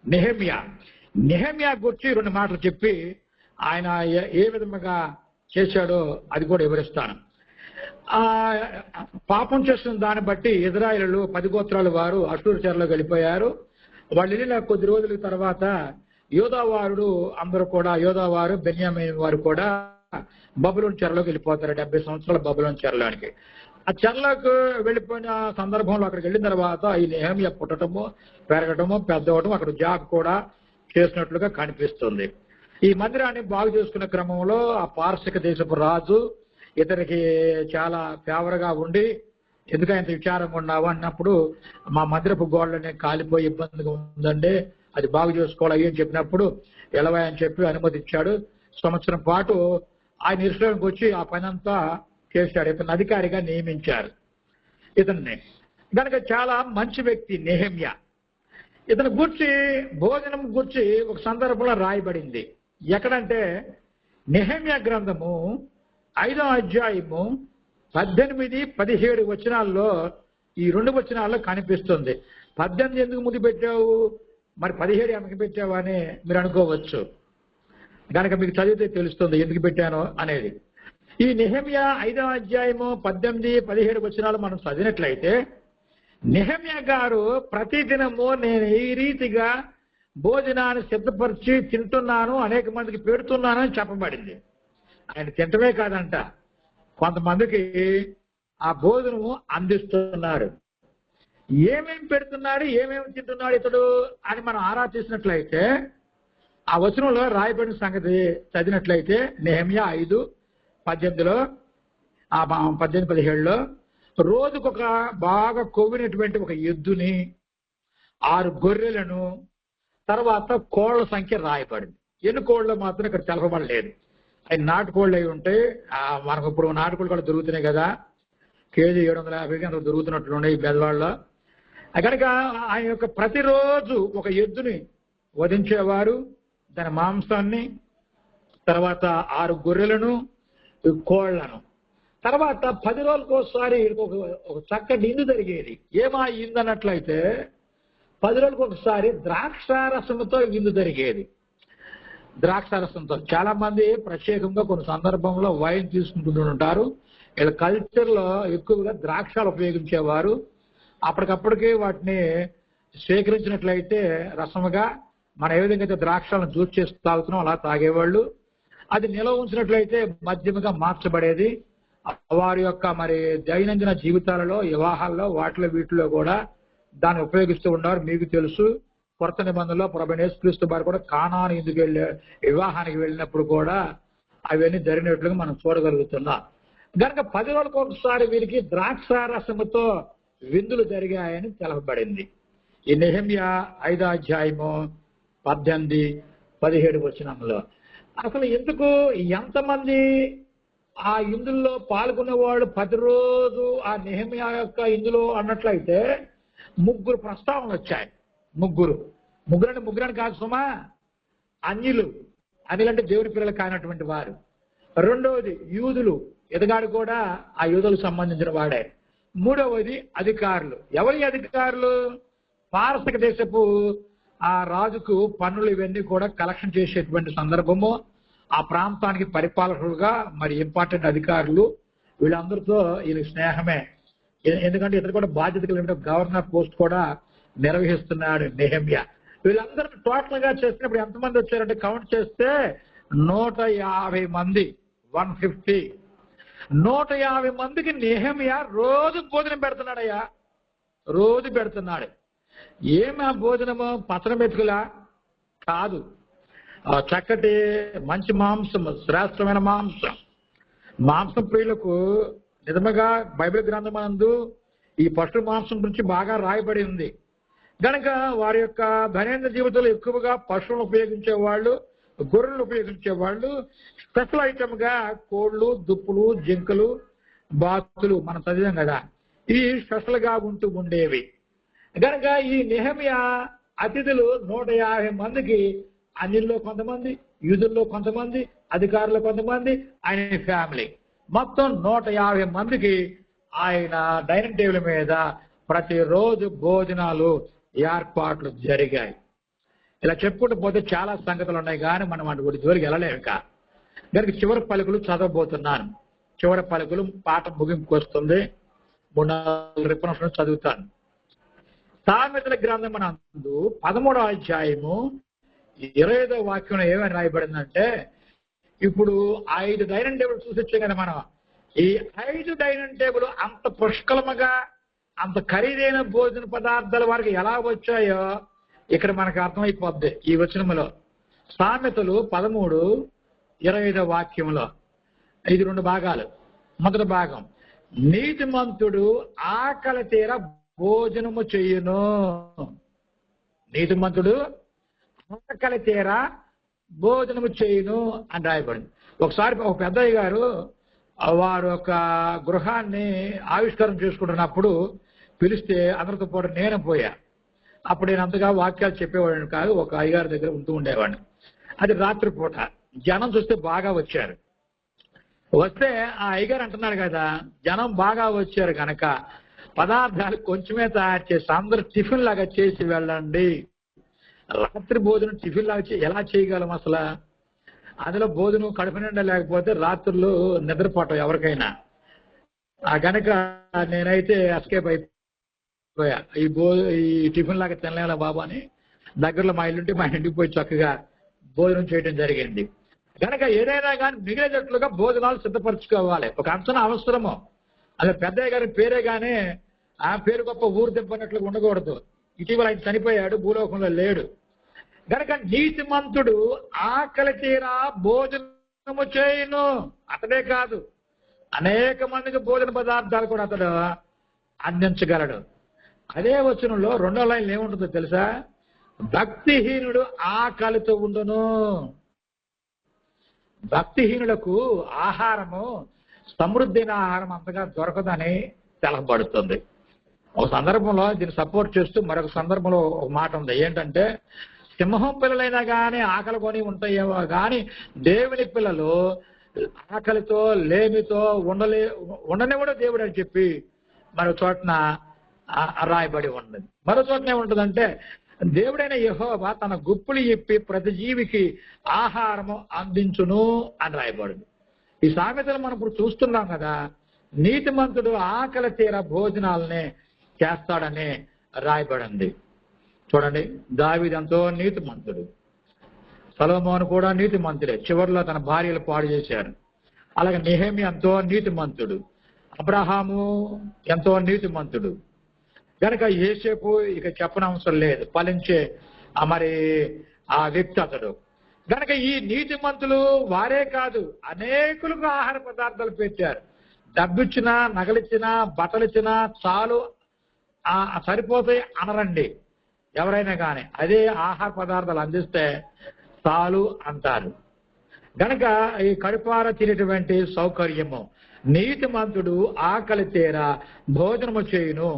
నెహెమ్యా గురించి 2 మాటలు చెప్పి ఆయన ఏ విధముగా చేశాడో అది కూడా వివరిస్తాను. పాపం చేస్తున్న దాన్ని బట్టి ఇశ్రాయేలీయులు 10 గోత్రాల వారు అష్షూరు చెరలోకి వెళ్ళిపోయారు. వాళ్ళు వెళ్ళిన కొద్ది రోజుల తర్వాత యోధావారు బెన్యామీను వారు కూడా బబులోను చెరలోకి వెళ్ళిపోతారు. 70 సంవత్సరాల బబులోను చెరలోనికి. ఆ చెరలోకి వెళ్ళిపోయిన సందర్భంలో అక్కడికి వెళ్ళిన తర్వాత ఈ నెహెమ్యా పుట్టడము, పెరగటము, పెద్దవటం, అక్కడ జాబ్ కూడా చేసినట్లుగా కనిపిస్తుంది. ఈ మందిరాన్ని బాగు చేసుకునే క్రమంలో ఆ పారసిక దేశపు రాజు ఇతనికి చాలా ఫేవర్గా ఉండి, ఎందుకు ఆయన విచారంగా ఉన్నావు అన్నప్పుడు, మా మందిరపు గోడలని కాలిపోయి ఇబ్బందిగా ఉందండి, అది బాగు చేసుకోవాలి అని చెప్పినప్పుడు ఎలవా అని చెప్పి అనుమతిచ్చాడు. సంవత్సరం పాటు ఆయన ఇస్రాయేలుకి వచ్చి ఆ పని అంతా చేశాడు. ఇతను అధికారిగా నియమించారు ఇతన్ని. కనుక చాలా మంచి వ్యక్తి నెహెమ్యా. ఇతను గూర్చి భోజనం గూర్చి ఒక సందర్భంలో రాయబడింది. ఎక్కడంటే నెహెమ్యా గ్రంథము 5వ అధ్యాయము 18, 17 వచనాల్లో ఈ 2 వచనాల్లో కనిపిస్తుంది. 18 ఎందుకు ముందు పెట్టావు, మరి 17 ఎందుకు పెట్టావు అని మీరు అనుకోవచ్చు. కనుక మీకు చదివితే తెలుస్తుంది ఎందుకు పెట్టాను అనేది. ఈ నెహెమ్యా 5వ అధ్యాయము 18, 17 వచనాలు మనం చదివినట్లయితే, నెహెమ్యా గారు ప్రతిదినము నేను ఈ రీతిగా భోజనాన్ని సిద్ధపరిచి తింటున్నాను, అనేక మందికి పెడుతున్నాను అని చెప్పబడింది. ఆయన తింటమే కాదంట, కొంతమందికి ఆ భోజనము అందిస్తున్నాడు. ఏమేమి పెడుతున్నాడు, ఏమేమి తింటున్నాడు ఇతడు అని మనం ఆరా తీసినట్లయితే ఆ వచనంలో రాయబడిన సంగతి చదివినట్లయితే నెహెమ్యా 5:18లో, ఆ 18-17లో రోజుకొక బాగా కొవ్వినటువంటి ఒక ఎద్దుని, 6 గొర్రెలను, తర్వాత కోళ్ల సంఖ్య రాయబడింది. ఎన్ని కోళ్ళు మాత్రం ఇక్కడ తెలపబడలేదు. అవి నాటుకోళ్ళు అయి ఉంటే, మనకు ఇప్పుడు నాటుకోళ్ళు కూడా దొరుకుతున్నాయి కదా, కేజీ 750కి అంత దొరుకుతున్నట్లు ఉన్నాయి ఈ బెదవాళ్ళలో. కనుక ఆయన యొక్క ప్రతిరోజు ఒక ఎద్దుని వధించేవారు, దాని మాంసాన్ని, తర్వాత 6 గొర్రెలను, కోళ్లను, తర్వాత 10 రోజులకు ఒకసారి ఒక చక్కటి ఇందు జరిగేది. ఏమా ఇందు అన్నట్లయితే 10 రోజులకు ఒకసారి ద్రాక్షారసంతో ఇందు జరిగేది. ద్రాక్షారసంతో చాలా మంది ప్రత్యేకంగా కొన్ని సందర్భంలో వైన్ తీసుకుంటుంటారు. వీళ్ళ కల్చర్ లో ఎక్కువగా ద్రాక్షాలు ఉపయోగించేవారు. అప్పటికప్పటికి వాటిని స్వీకరించినట్లయితే రసముగా మనం ఏ విధంగా అయితే ద్రాక్షాలను జ్యూస్ చేసి తాగుతున్నాం అలా తాగేవాళ్ళు. అది నిల్వ ఉంచినట్లయితే మద్యముగా మార్చబడేది. వారి యొక్క మరి దైనందిన జీవితాలలో, వివాహాల్లో, వాటిలో వీటిలో కూడా దాన్ని ఉపయోగిస్తూ ఉన్నారు. మీకు తెలుసు, కొత్త నిబంధనలో ప్రభువైన యేసుక్రీస్తు వారు కూడా కానాను ఇందుకు వివాహానికి వెళ్ళినప్పుడు కూడా అవన్నీ జరిగినట్లుగా మనం చూడగలుగుతున్నాం. కనుక 10 రోజులకు ఒకసారి వీరికి ద్రాక్షారసముతో విందులు జరిగాయని తెలపబడింది. ఈ నెహెమ్యా 5:18-17 వచనంలో అసలు ఎందుకు ఎంతమంది ఆ ఇందులో పాల్గొనే వాళ్ళు 10 రోజు ఆ నెహెమ్యా యొక్క ఇందులో అన్నట్లయితే 3 ప్రస్తావనలు వచ్చాయి. ముగ్గురు అంటే కాదు సుమా, అన్యులంటే దేవుని పిల్లలు కానటువంటి వారు. రెండవది యూదులు, ఎదగాడు కూడా ఆ యూదులకు సంబంధించిన వాడే. మూడవది అధికారులు. ఎవరి అధికారులు? పారసిక దేశపు ఆ రాజుకు పన్నులు ఇవన్నీ కూడా కలెక్షన్ చేసేటువంటి సందర్భము. ఆ ప్రాంతానికి పరిపాలకులుగా మరి ఇంపార్టెంట్ అధికారులు. వీళ్ళందరితో వీళ్ళ స్నేహమే. ఎందుకంటే ఇతను కూడా బాధ్యత కలిగిన గవర్నర్ పోస్ట్ కూడా నిర్వహిస్తున్నాడు నెహెమ్యా. వీళ్ళందరూ టోటల్ గా చేసినప్పుడు ఎంతమంది వచ్చారంటే కౌంట్ చేస్తే 150 మంది, 150. 150 మందికి నెహెమ్యా రోజు భోజనం పెడుతున్నాడయ్యా, రోజు పెడుతున్నాడు. ఏమి ఆ భోజనము? పచ్చడి మెతుకులా కాదు, చక్కటి మంచి మాంసం, శ్రేష్టమైన మాంసం ప్రియులకు నిజంగా బైబిల్ గ్రంథమందు ఈ పశు మాంసం గురించి బాగా రాయబడి ఉంది. కనుక వారి యొక్క దైనందిన జీవితంలో ఎక్కువగా పశువులను ఉపయోగించేవాళ్ళు, గొర్రెలను ఉపయోగించేవాళ్ళు. స్పెషల్ ఐటమ్ గా కోళ్లు, దుప్పులు, జింకలు, బాతులు మనం చదివాం కదా, ఇవి స్పెషల్ గా ఉండేవి. కనుక ఈ నెహెమ్యా అతిథులు 150 మందికి, అన్యుల్లో కొంతమంది, యూదుల్లో కొంతమంది, అధికారులు కొంతమంది, ఆయన ఫ్యామిలీ, మొత్తం 150 మందికి ఆయన డైనింగ్ టేబుల్ మీద ప్రతిరోజు భోజనాలు ఏర్పాట్లు జరిగాయి. ఇలా చెప్పుకుంటూ పోతే చాలా సంగతులు ఉన్నాయి, కానీ మనం అటువంటి జోలికి వెళ్ళలేము. కనుక చివరి పలుకులు చదవబోతున్నాను. చివరి పలుకులు పాఠం ముగింపుకు వస్తుంది. 3-4 రిఫరెన్స్లు చదువుతాను. సామెతల గ్రంథం నందు 13వ అధ్యాయము 25వ వాక్యంలో ఏమని రాయబడిందంటే, ఇప్పుడు 5 డైనింగ్ టేబుల్ చూసి వచ్చాం కదా మనం. ఈ 5 డైనింగ్ టేబుల్ అంత పుష్కలముగా, అంత ఖరీదైన భోజన పదార్థాల వారికి ఎలా వచ్చాయో ఇక్కడ మనకు అర్థమైపోద్ది ఈ వచనములో. సామెతలు 13:25వ వాక్యంలో ఇది 2 భాగాలు. మొదటి భాగం, నీతిమంతుడు ఆకలి తీర భోజనము చెయ్యును. నీతిమంతుడు ఆకలి తీర భోజనము చేయును అని రాయబడింది. ఒకసారి ఒక పెద్దయ్య గారు వారు ఒక గృహాన్ని ఆవిష్కారం చేసుకుంటున్నప్పుడు పిలిస్తే అందరితో పాటు నేను పోయా. అప్పుడు నేను అంతగా వాక్యాలు చెప్పేవాడిని కాదు, ఒక అయ్యగారి దగ్గర ఉంటూ ఉండేవాడిని. అది రాత్రిపూట. జనం చూస్తే బాగా వచ్చారు. వస్తే ఆ అయ్యగారు అంటున్నాడు కదా, జనం బాగా వచ్చారు కనుక పదార్థాలు కొంచెమే తయారు చేసి అందరూ టిఫిన్ లాగా చేసి వెళ్ళండి. రాత్రి భోజనం టిఫిన్ లాగా ఎలా చేయగలం అసలు? అందులో భోజనం కడుపు నిండా లేకపోతే రాత్రులు నిద్రపోవటం ఎవరికైనా. కనుక నేనైతే ఎస్కేప్ అయిపోయా. ఈ టిఫిన్ లాగా తినలేలా బాబా అని దగ్గరలో మా ఇల్లుంటే మా ఇంటికి పోయి చక్కగా భోజనం చేయడం జరిగింది. కనుక ఏదైనా కానీ మిగిలేటట్లుగా భోజనాలు సిద్ధపరచుకోవాలి. ఒక అంచనా అవసరము. అదే పెద్దయ్య గారి పేరే కానీ ఆ పేరు గొప్ప ఊరు దింపనట్లుగా ఉండకూడదు. ఇటీవల ఆయన చనిపోయాడు, భూలోకంలో లేడు. గనక నీతిమంతుడు ఆకలి తీరా భోజనము చేయును. అతడే కాదు, అనేక మందికి భోజన పదార్థాలు కూడా అతడు అందించగలడు. అదే వచనంలో 2వ లైన్లో ఏముంటుందో తెలుసా? భక్తిహీనుడు ఆకలితో ఉండును. భక్తిహీనులకు ఆహారము, సమృద్ధైన ఆహారం అంతగా దొరకదని తెలపబడుతుంది. ఒక సందర్భంలో దీన్ని సపోర్ట్ చేస్తూ మరొక సందర్భంలో ఒక మాట ఉంది. ఏంటంటే, సింహం పిల్లలైనా కానీ ఆకలి కొని ఉంటాయేమో కానీ దేవుని పిల్లలు ఆకలితో లేమితో ఉండనివ్వడు దేవుడు అని చెప్పి మరో చోటన రాయబడి ఉన్నది. మరో చోటన ఏముంటుందంటే, దేవుడైన యెహోవా తన గుప్పులు ఇప్పి ప్రతి జీవికి ఆహారము అందించును అని రాయబడింది. ఈ సామెతలు మనం ఇప్పుడు చూస్తున్నాం కదా. నీతిమంతుడు ఆకలి తీర భోజనాలనే చేస్తాడని రాయబడింది. చూడండి, దావీదు ఎంతో నీతిమంతుడు, సొలొమోను కూడా నీతిమంతుడే, చివరిలో తన భార్యలు పాడు చేశారు. అలాగే నెహెమ్యా ఎంతో నీతిమంతుడు, అబ్రహాము ఎంతో నీతిమంతుడు. కనుక యోసేపు ఇక చెప్పనవసరం లేదు, ఫలించే మరి ఆ వ్యక్తి అతడు. కనుక ఈ నీతిమంతులు వారే కాదు, అనేకులకు ఆహార పదార్థాలు పెట్టారు. డబ్బిచ్చినా, నగలిచ్చినా, బట్టలిచ్చినా చాలు సరిపోతాయి అనరండి ఎవరైనా కానీ. అదే ఆహార పదార్థాలు అందిస్తే చాలు అంటారు. గనక ఈ కడుపార తినేటువంటి సౌకర్యము, నీతిమంతుడు ఆకలి తీరా భోజనము చేయును,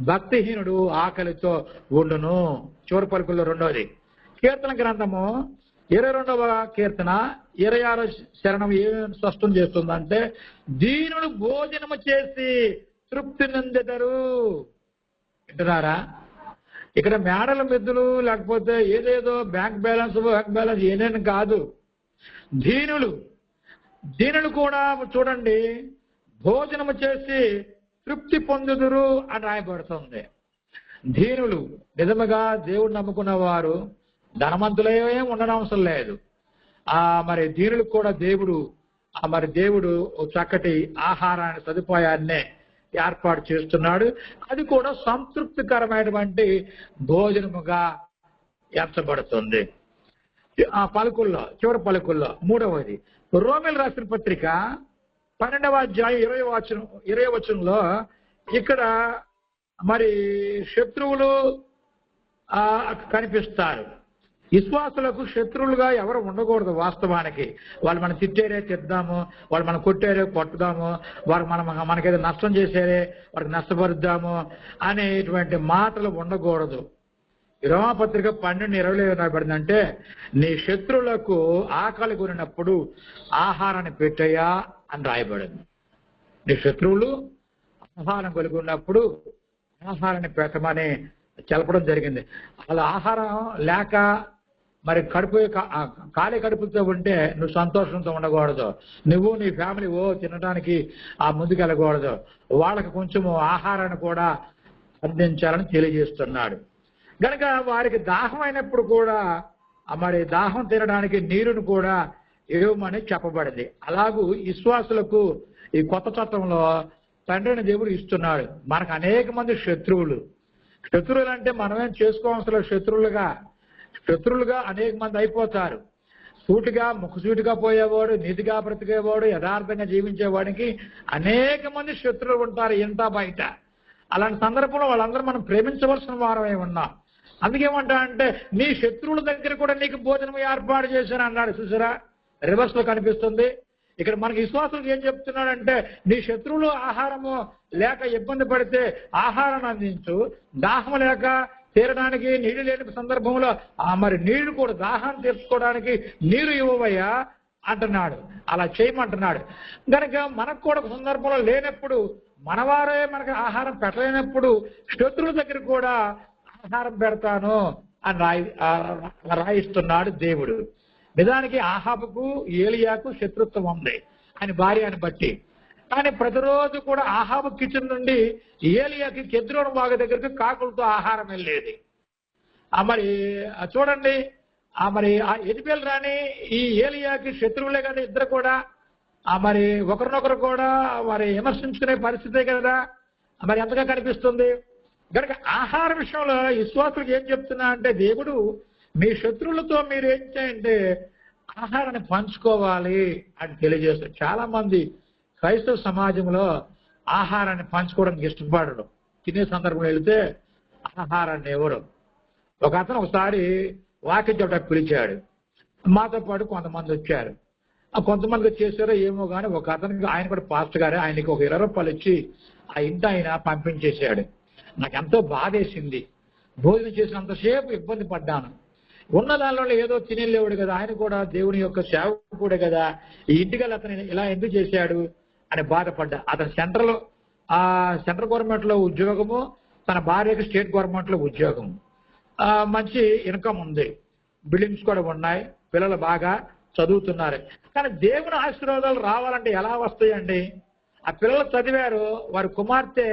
భక్తిహీనుడు ఆకలితో ఉండును. చివరి పలుకుల్లో 2వది కీర్తన గ్రంథము 22వ కీర్తన 26వ శరణం ఏం స్పష్టం చేస్తుందంటే, దీనుడు భోజనము చేసి తృప్తి నొందెదరు. వింటున్నారా? ఇక్కడ మేడల మిద్దులు లేకపోతే ఏదేదో బ్యాంక్ బ్యాలెన్స్ ఏనేని కాదు. దీనులు కూడా చూడండి భోజనము చేసి తృప్తి పొందుదురు అని రాయబడుతుంది. దీనులు నిజముగా దేవుడు నమ్ముకున్న వారు ధనవంతులే ఉండనవసరం లేదు. మరి దీనులకు కూడా దేవుడు చక్కటి ఆహారాన్ని సదుపాయాన్నే ఏర్పాటు చేస్తున్నాడు. అది కూడా సంతృప్తికరమైనటువంటి భోజనముగా ఎంచబడుతుంది. ఆ పలుకుల్లో చివరి పలుకుల్లో 3వది రోమీయులకు రాసిన పత్రిక 12వ అధ్యాయం 20వ వచనంలో ఇక్కడ మరి శత్రువులు కనిపిస్తారు. విశ్వాసులకు శత్రువులుగా ఎవరు ఉండకూడదు. వాస్తవానికి వాళ్ళు మనం తిట్టారే తిద్దాము, వాళ్ళు మనం కొట్టారే కొట్టుదాము, వారు మనకేదో నష్టం చేశారే వారికి నష్టపరుద్దాము అనేటువంటి మాటలు ఉండకూడదు. రోమాపత్రిక 12:20 రాయబడిందంటే, నీ శత్రువులకు ఆకలి కొనినప్పుడు ఆహారాన్ని పెట్టయ్యా అని రాయబడింది. నీ శత్రువులు ఆహారం కొనుక్కున్నప్పుడు ఆహారాన్ని పెట్టమని తెలపడం జరిగింది. అలా ఆహారం లేక మరి ఖాళీ కడుపుతో ఉంటే నువ్వు సంతోషంతో ఉండకూడదు. నువ్వు నీ ఫ్యామిలీ తినడానికి ముందుకు వెళ్ళకూడదు. వాళ్ళకి కొంచెము ఆహారాన్ని కూడా అందించాలని తెలియజేస్తున్నాడు. గనక వారికి దాహం అయినప్పుడు కూడా మరి దాహం తీరడానికి నీరును కూడా ఇవ్వమని చెప్పబడింది. అలాగూ విశ్వాసులకు ఈ కొత్త చట్టంలో తండ్రిని దేవుడు ఇస్తున్నాడు. మనకు అనేక మంది శత్రువులు అంటే మనమేం చేసుకోవాల్సిన శత్రువులుగా అనేక మంది అయిపోతారు. ముఖసూటిగా పోయేవాడు, నీతిగా బ్రతికేవాడు, యథార్థంగా జీవించేవాడికి అనేక మంది శత్రువులు ఉంటారు ఇంత బయట. అలాంటి సందర్భంలో వాళ్ళందరూ మనం ప్రేమించవలసిన వారమే ఉన్నాం. అందుకేమంటా అంటే, నీ శత్రువుల దగ్గర కూడా నీకు భోజనం ఏర్పాటు చేశాను అన్నాడు. చూసారా, రివర్స్ లో కనిపిస్తుంది. ఇక్కడ మనకి విశ్వాసులకు ఏం చెప్తున్నాడంటే, నీ శత్రువులు ఆహారము లేక ఇబ్బంది పడితే ఆహారాన్ని అందించు, దాహం లేక తీరడానికి నీళ్లు లేని సందర్భంలో మరి నీళ్లు కూడా దాహాన్ని తీర్చుకోవడానికి నీరు ఇవ్వవయ్యా అంటున్నాడు. అలా చేయమంటున్నాడు. కనుక మనకు కూడా ఒక సందర్భంలో లేనప్పుడు, మనవారే మనకు ఆహారం పెట్టలేనప్పుడు శత్రువుల దగ్గర కూడా ఆహారం పెడతాను అని రాయిస్తున్నాడు దేవుడు. నిజానికి ఆహాబుకు ఏలియాకు శత్రుత్వం ఉంది ఆయన భార్యని బట్టి. కానీ ప్రతిరోజు కూడా ఆహాబు కిచెన్ నుండి ఏలియాకి కెద్రోను వాగు దగ్గరికి కాకులతో ఆహారం వెళ్ళేది. మరి చూడండి, మరి ఆ యెజబెల్ రాణి ఈ ఏలియాకి శత్రువులే కదా ఇద్దరు కూడా. మరి ఒకరినొకరు కూడా మరి విమర్శించుకునే పరిస్థితే కదా మరి ఎంతగా కనిపిస్తుంది. కనుక ఆహార విషయంలో విశ్వాసులకు ఏం చెప్తున్నా అంటే, దేవుడు మీ శత్రువులతో మీరు ఏం చేయంటే ఆహారాన్ని పంచుకోవాలి అని తెలియజేస్తారు. చాలా మంది క్రైస్తవ సమాజంలో ఆహారాన్ని పంచుకోవడానికి ఇష్టపడరు. తినే సందర్భంలో వెళితే ఆహారాన్ని ఎవరు. ఒక అతను ఒకసారి వాక్యం చెప్పడానికి పిలిచాడు. మాతో పాటు కొంతమంది వచ్చారు. కొంతమంది చేశారో ఏమో కానీ ఒక అతనికి, ఆయన కూడా పాస్టర్ గారే, ఆయనకి ఒక 20 రూపాయలు ఇచ్చి ఆ ఇంటి ఆయన పంపించేశాడు. నాకు ఎంతో బాధేసింది. భోజనం చేసినంతసేపు ఇబ్బంది పడ్డాను. ఉన్న దానిలో ఏదో తినేలేవాడు కదా, ఆయన కూడా దేవుని యొక్క సేవకుడే కదా, ఈ ఇంటికి అతను ఇలా ఎందుకు చేశాడు అని బాధపడ్డా. అతను సెంట్రల్ గవర్నమెంట్ లో ఉద్యోగము, తన భార్యకి స్టేట్ గవర్నమెంట్ లో ఉద్యోగం, మంచి ఇన్కమ్ ఉంది, బిల్డింగ్స్ కూడా ఉన్నాయి, పిల్లలు బాగా చదువుతున్నారు. కానీ దేవుని ఆశీర్వాదాలు రావాలంటే ఎలా వస్తాయండి? ఆ పిల్లలు చదివారు, వారి కుమార్తె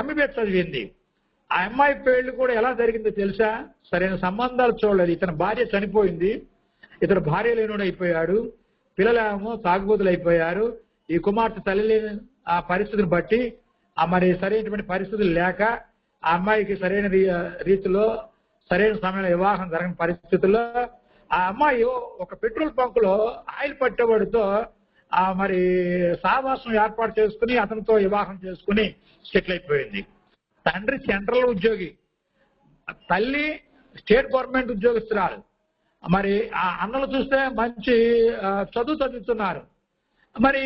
ఎంబీబీఎస్ చదివింది. ఆ అమ్మాయి పెళ్లి కూడా ఎలా జరిగిందో తెలుసా? సరైన సంబంధాలు చూడలేదు. ఇతని భార్య చనిపోయింది, ఇతను భార్య లేనుడు అయిపోయాడు, పిల్లలేమో తాగుబోతులు అయిపోయారు. ఈ కుమార్తె తల్లి లేని ఆ పరిస్థితిని బట్టి మరి సరైనటువంటి పరిస్థితులు లేక ఆ అమ్మాయికి సరైన రీతిలో సరైన సమయంలో వివాహం జరగని పరిస్థితుల్లో ఆ అమ్మాయి ఒక పెట్రోల్ బంక్ లో ఆయిల్ పట్టేవాడితో మరి సావాసం ఏర్పాటు చేసుకుని అతనితో వివాహం చేసుకుని సెటిల్ అయిపోయింది. తండ్రి సెంట్రల్ ఉద్యోగి, తల్లి స్టేట్ గవర్నమెంట్ ఉద్యోగస్తురాలు. మరి ఆ అన్నలు చూస్తే మంచి చదువు చదువుతున్నారు. మరి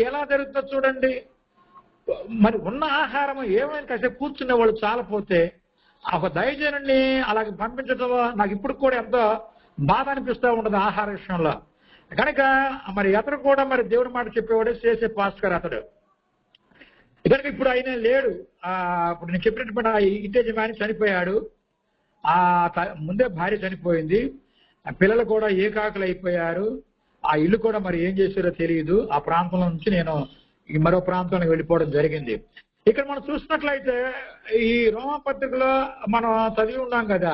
ఎలా జరుగుతుందో చూడండి. మరి ఉన్న ఆహారం ఏమైనా కాసేపు కూర్చునే వాళ్ళు చాలపోతే ఒక దైవజనుడిని అలాగే పంపించడం నాకు ఇప్పుడు కూడా ఎంతో బాధ అనిపిస్తూ ఉండదు ఆహార విషయంలో. కనుక మరి అతను కూడా మరి దేవుడి మాట చెప్పేవాడే చేసే పాస్టర్ అతడు. కనుక ఇప్పుడు ఆయన లేడు. ఇప్పుడు నేను చెప్పినటువంటి ఇంటి యజమాని చనిపోయాడు. ముందే భార్య చనిపోయింది, పిల్లలు కూడా ఏకాకులు అయిపోయారు. ఆ ఇల్లు కూడా మరి ఏం చేశారో తెలియదు. ఆ ప్రాంతం నుంచి నేను మరో ప్రాంతానికి వెళ్ళిపోవడం జరిగింది. ఇక్కడ మనం చూసినట్లయితే ఈ రోమపత్రికలో మనం చదివి ఉన్నాం కదా,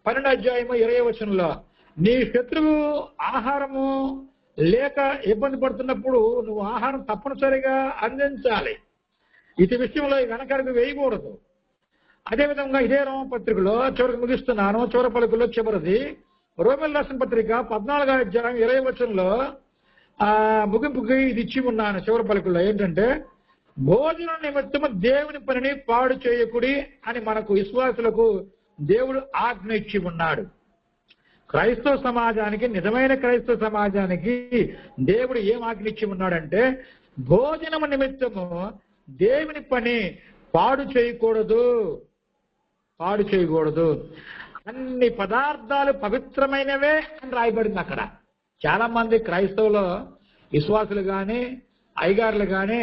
12వ అధ్యాయము 20వ వచనంలో, నీ శత్రువు ఆహారము లేక ఇబ్బంది పడుతున్నప్పుడు నువ్వు ఆహారం తప్పనిసరిగా అందించాలి. ఇటు విషయంలో వెనకడుగు వేయకూడదు. అదేవిధంగా ఇదే రోమపత్రికలో చివరికి ముగిస్తున్నాను, చివరి పలుకుల్లో చివరిది రోమిలకు రాసిన పత్రిక 14వ అధ్యాయం 20వ వచనంలో ముగింపుకి ఇది ఇచ్చి ఉన్నాను. చివరి పలుకుల్లో ఏంటంటే, భోజనం నిమిత్తము దేవుని పనిని పాడు చేయకుడి అని మనకు విశ్వాసులకు దేవుడు ఆజ్ఞ ఇచ్చి ఉన్నాడు. క్రైస్తవ సమాజానికి, నిజమైన క్రైస్తవ సమాజానికి దేవుడు ఏం ఆజ్ఞ ఇచ్చి ఉన్నాడంటే, భోజనము నిమిత్తము దేవుని పని పాడు చేయకూడదు. అన్ని పదార్థాలు పవిత్రమైనవే అని రాయబడింది అక్కడ. చాలా మంది క్రైస్తవులు విశ్వాసులు కానీ అయ్యగారులు కానీ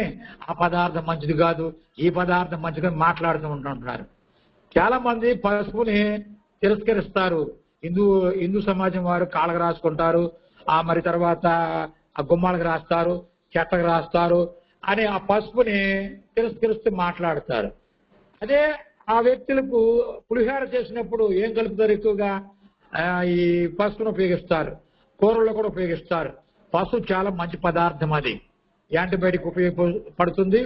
ఆ పదార్థం మంచిది కాదు, ఈ పదార్థం మంచిది మాట్లాడుతూ ఉంటుంటారు. చాలా మంది పసుపుని తిరస్కరిస్తారు. హిందూ సమాజం వారు కాళ్ళకు రాసుకుంటారు, మరి తర్వాత ఆ గుమ్మాలకు రాస్తారు, చెట్లకు రాస్తారు అని ఆ పసుపుని తిరస్కరిస్తూ మాట్లాడతారు. అదే ఆ వ్యక్తులకు పులిహోర చేసినప్పుడు ఏం కలుపుతారు? ఎక్కువగా ఈ పసుపును ఉపయోగిస్తారు, కూరల్లో కూడా ఉపయోగిస్తారు. పసుపు చాలా మంచి పదార్థం, అది యాంటీబయాటిక్ ఉపయోగపడుతుంది.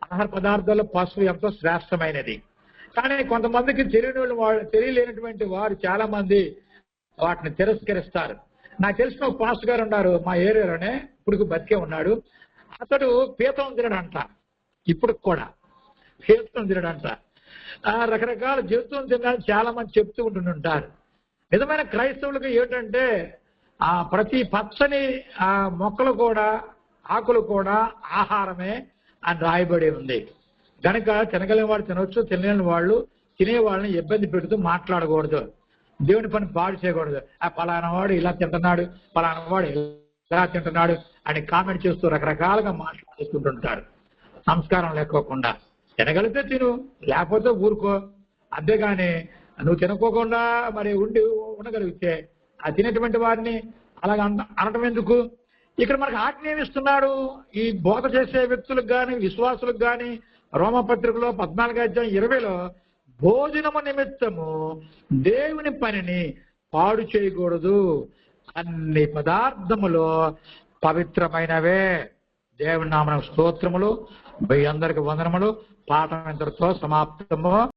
ఆహార పదార్థాల్లో పసుపు ఎంతో శ్రేష్టమైనది. కానీ కొంతమందికి తెలియలేనటువంటి వారు చాలా మంది వాటిని తిరస్కరిస్తారు. నాకు తెలిసిన ఒక పాస్టర్ గారు ఉన్నారు మా ఏరియాలోనే, ఇప్పుడు బతికే ఉన్నాడు. అతడు పీతం తినడంట, ఇప్పుడు కూడా పీతం తినడంట. రకరకాల జంతువులు తినడానికి చాలా మంది చెప్తూ ఉంటుంటారు. నిజమైన క్రైస్తవులకు ఏంటంటే ప్రతి పచ్చని మొక్కలు కూడా, ఆకులు కూడా ఆహారమే అని రాయబడి ఉంది. కనుక తినగలిగిన వాడు తినవచ్చు, తినలేని వాళ్ళు తినే వాళ్ళని ఇబ్బంది పెడుతూ మాట్లాడకూడదు, దేవుని పని పాడు చేయకూడదు. పలానా వాడు ఇలా తింటున్నాడు, పలానా వాడు ఇలా తింటున్నాడు అని కామెంట్ చేస్తూ రకరకాలుగా మాట్లాడుతుంటుంటారు సంస్కారం లేకోకుండా. తినగలిగితే తిను, లేకపోతే ఊరుకో. అంతేగాని నువ్వు తినకోకుండా మరి ఉండగలిగితే ఆ తినేటువంటి వారిని అలాగ అనటం ఎందుకు? ఇక్కడ మనకు ఆజ్ఞ ఏమిస్తున్నాడు? ఈ బోధ చేసే వ్యక్తులకు కానీ విశ్వాసులకు కానీ రోమపత్రికలో 14వ అధ్యాయం 20లో భోజనము నిమిత్తము దేవుని పనిని పాడు చేయకూడదు. అన్ని పదార్థములు పవిత్రమైనవే. దేవుని నామమునకు స్తోత్రములు. మీ అందరికి వందనములు. పాఠం ఇంతటితో సమాప్తము.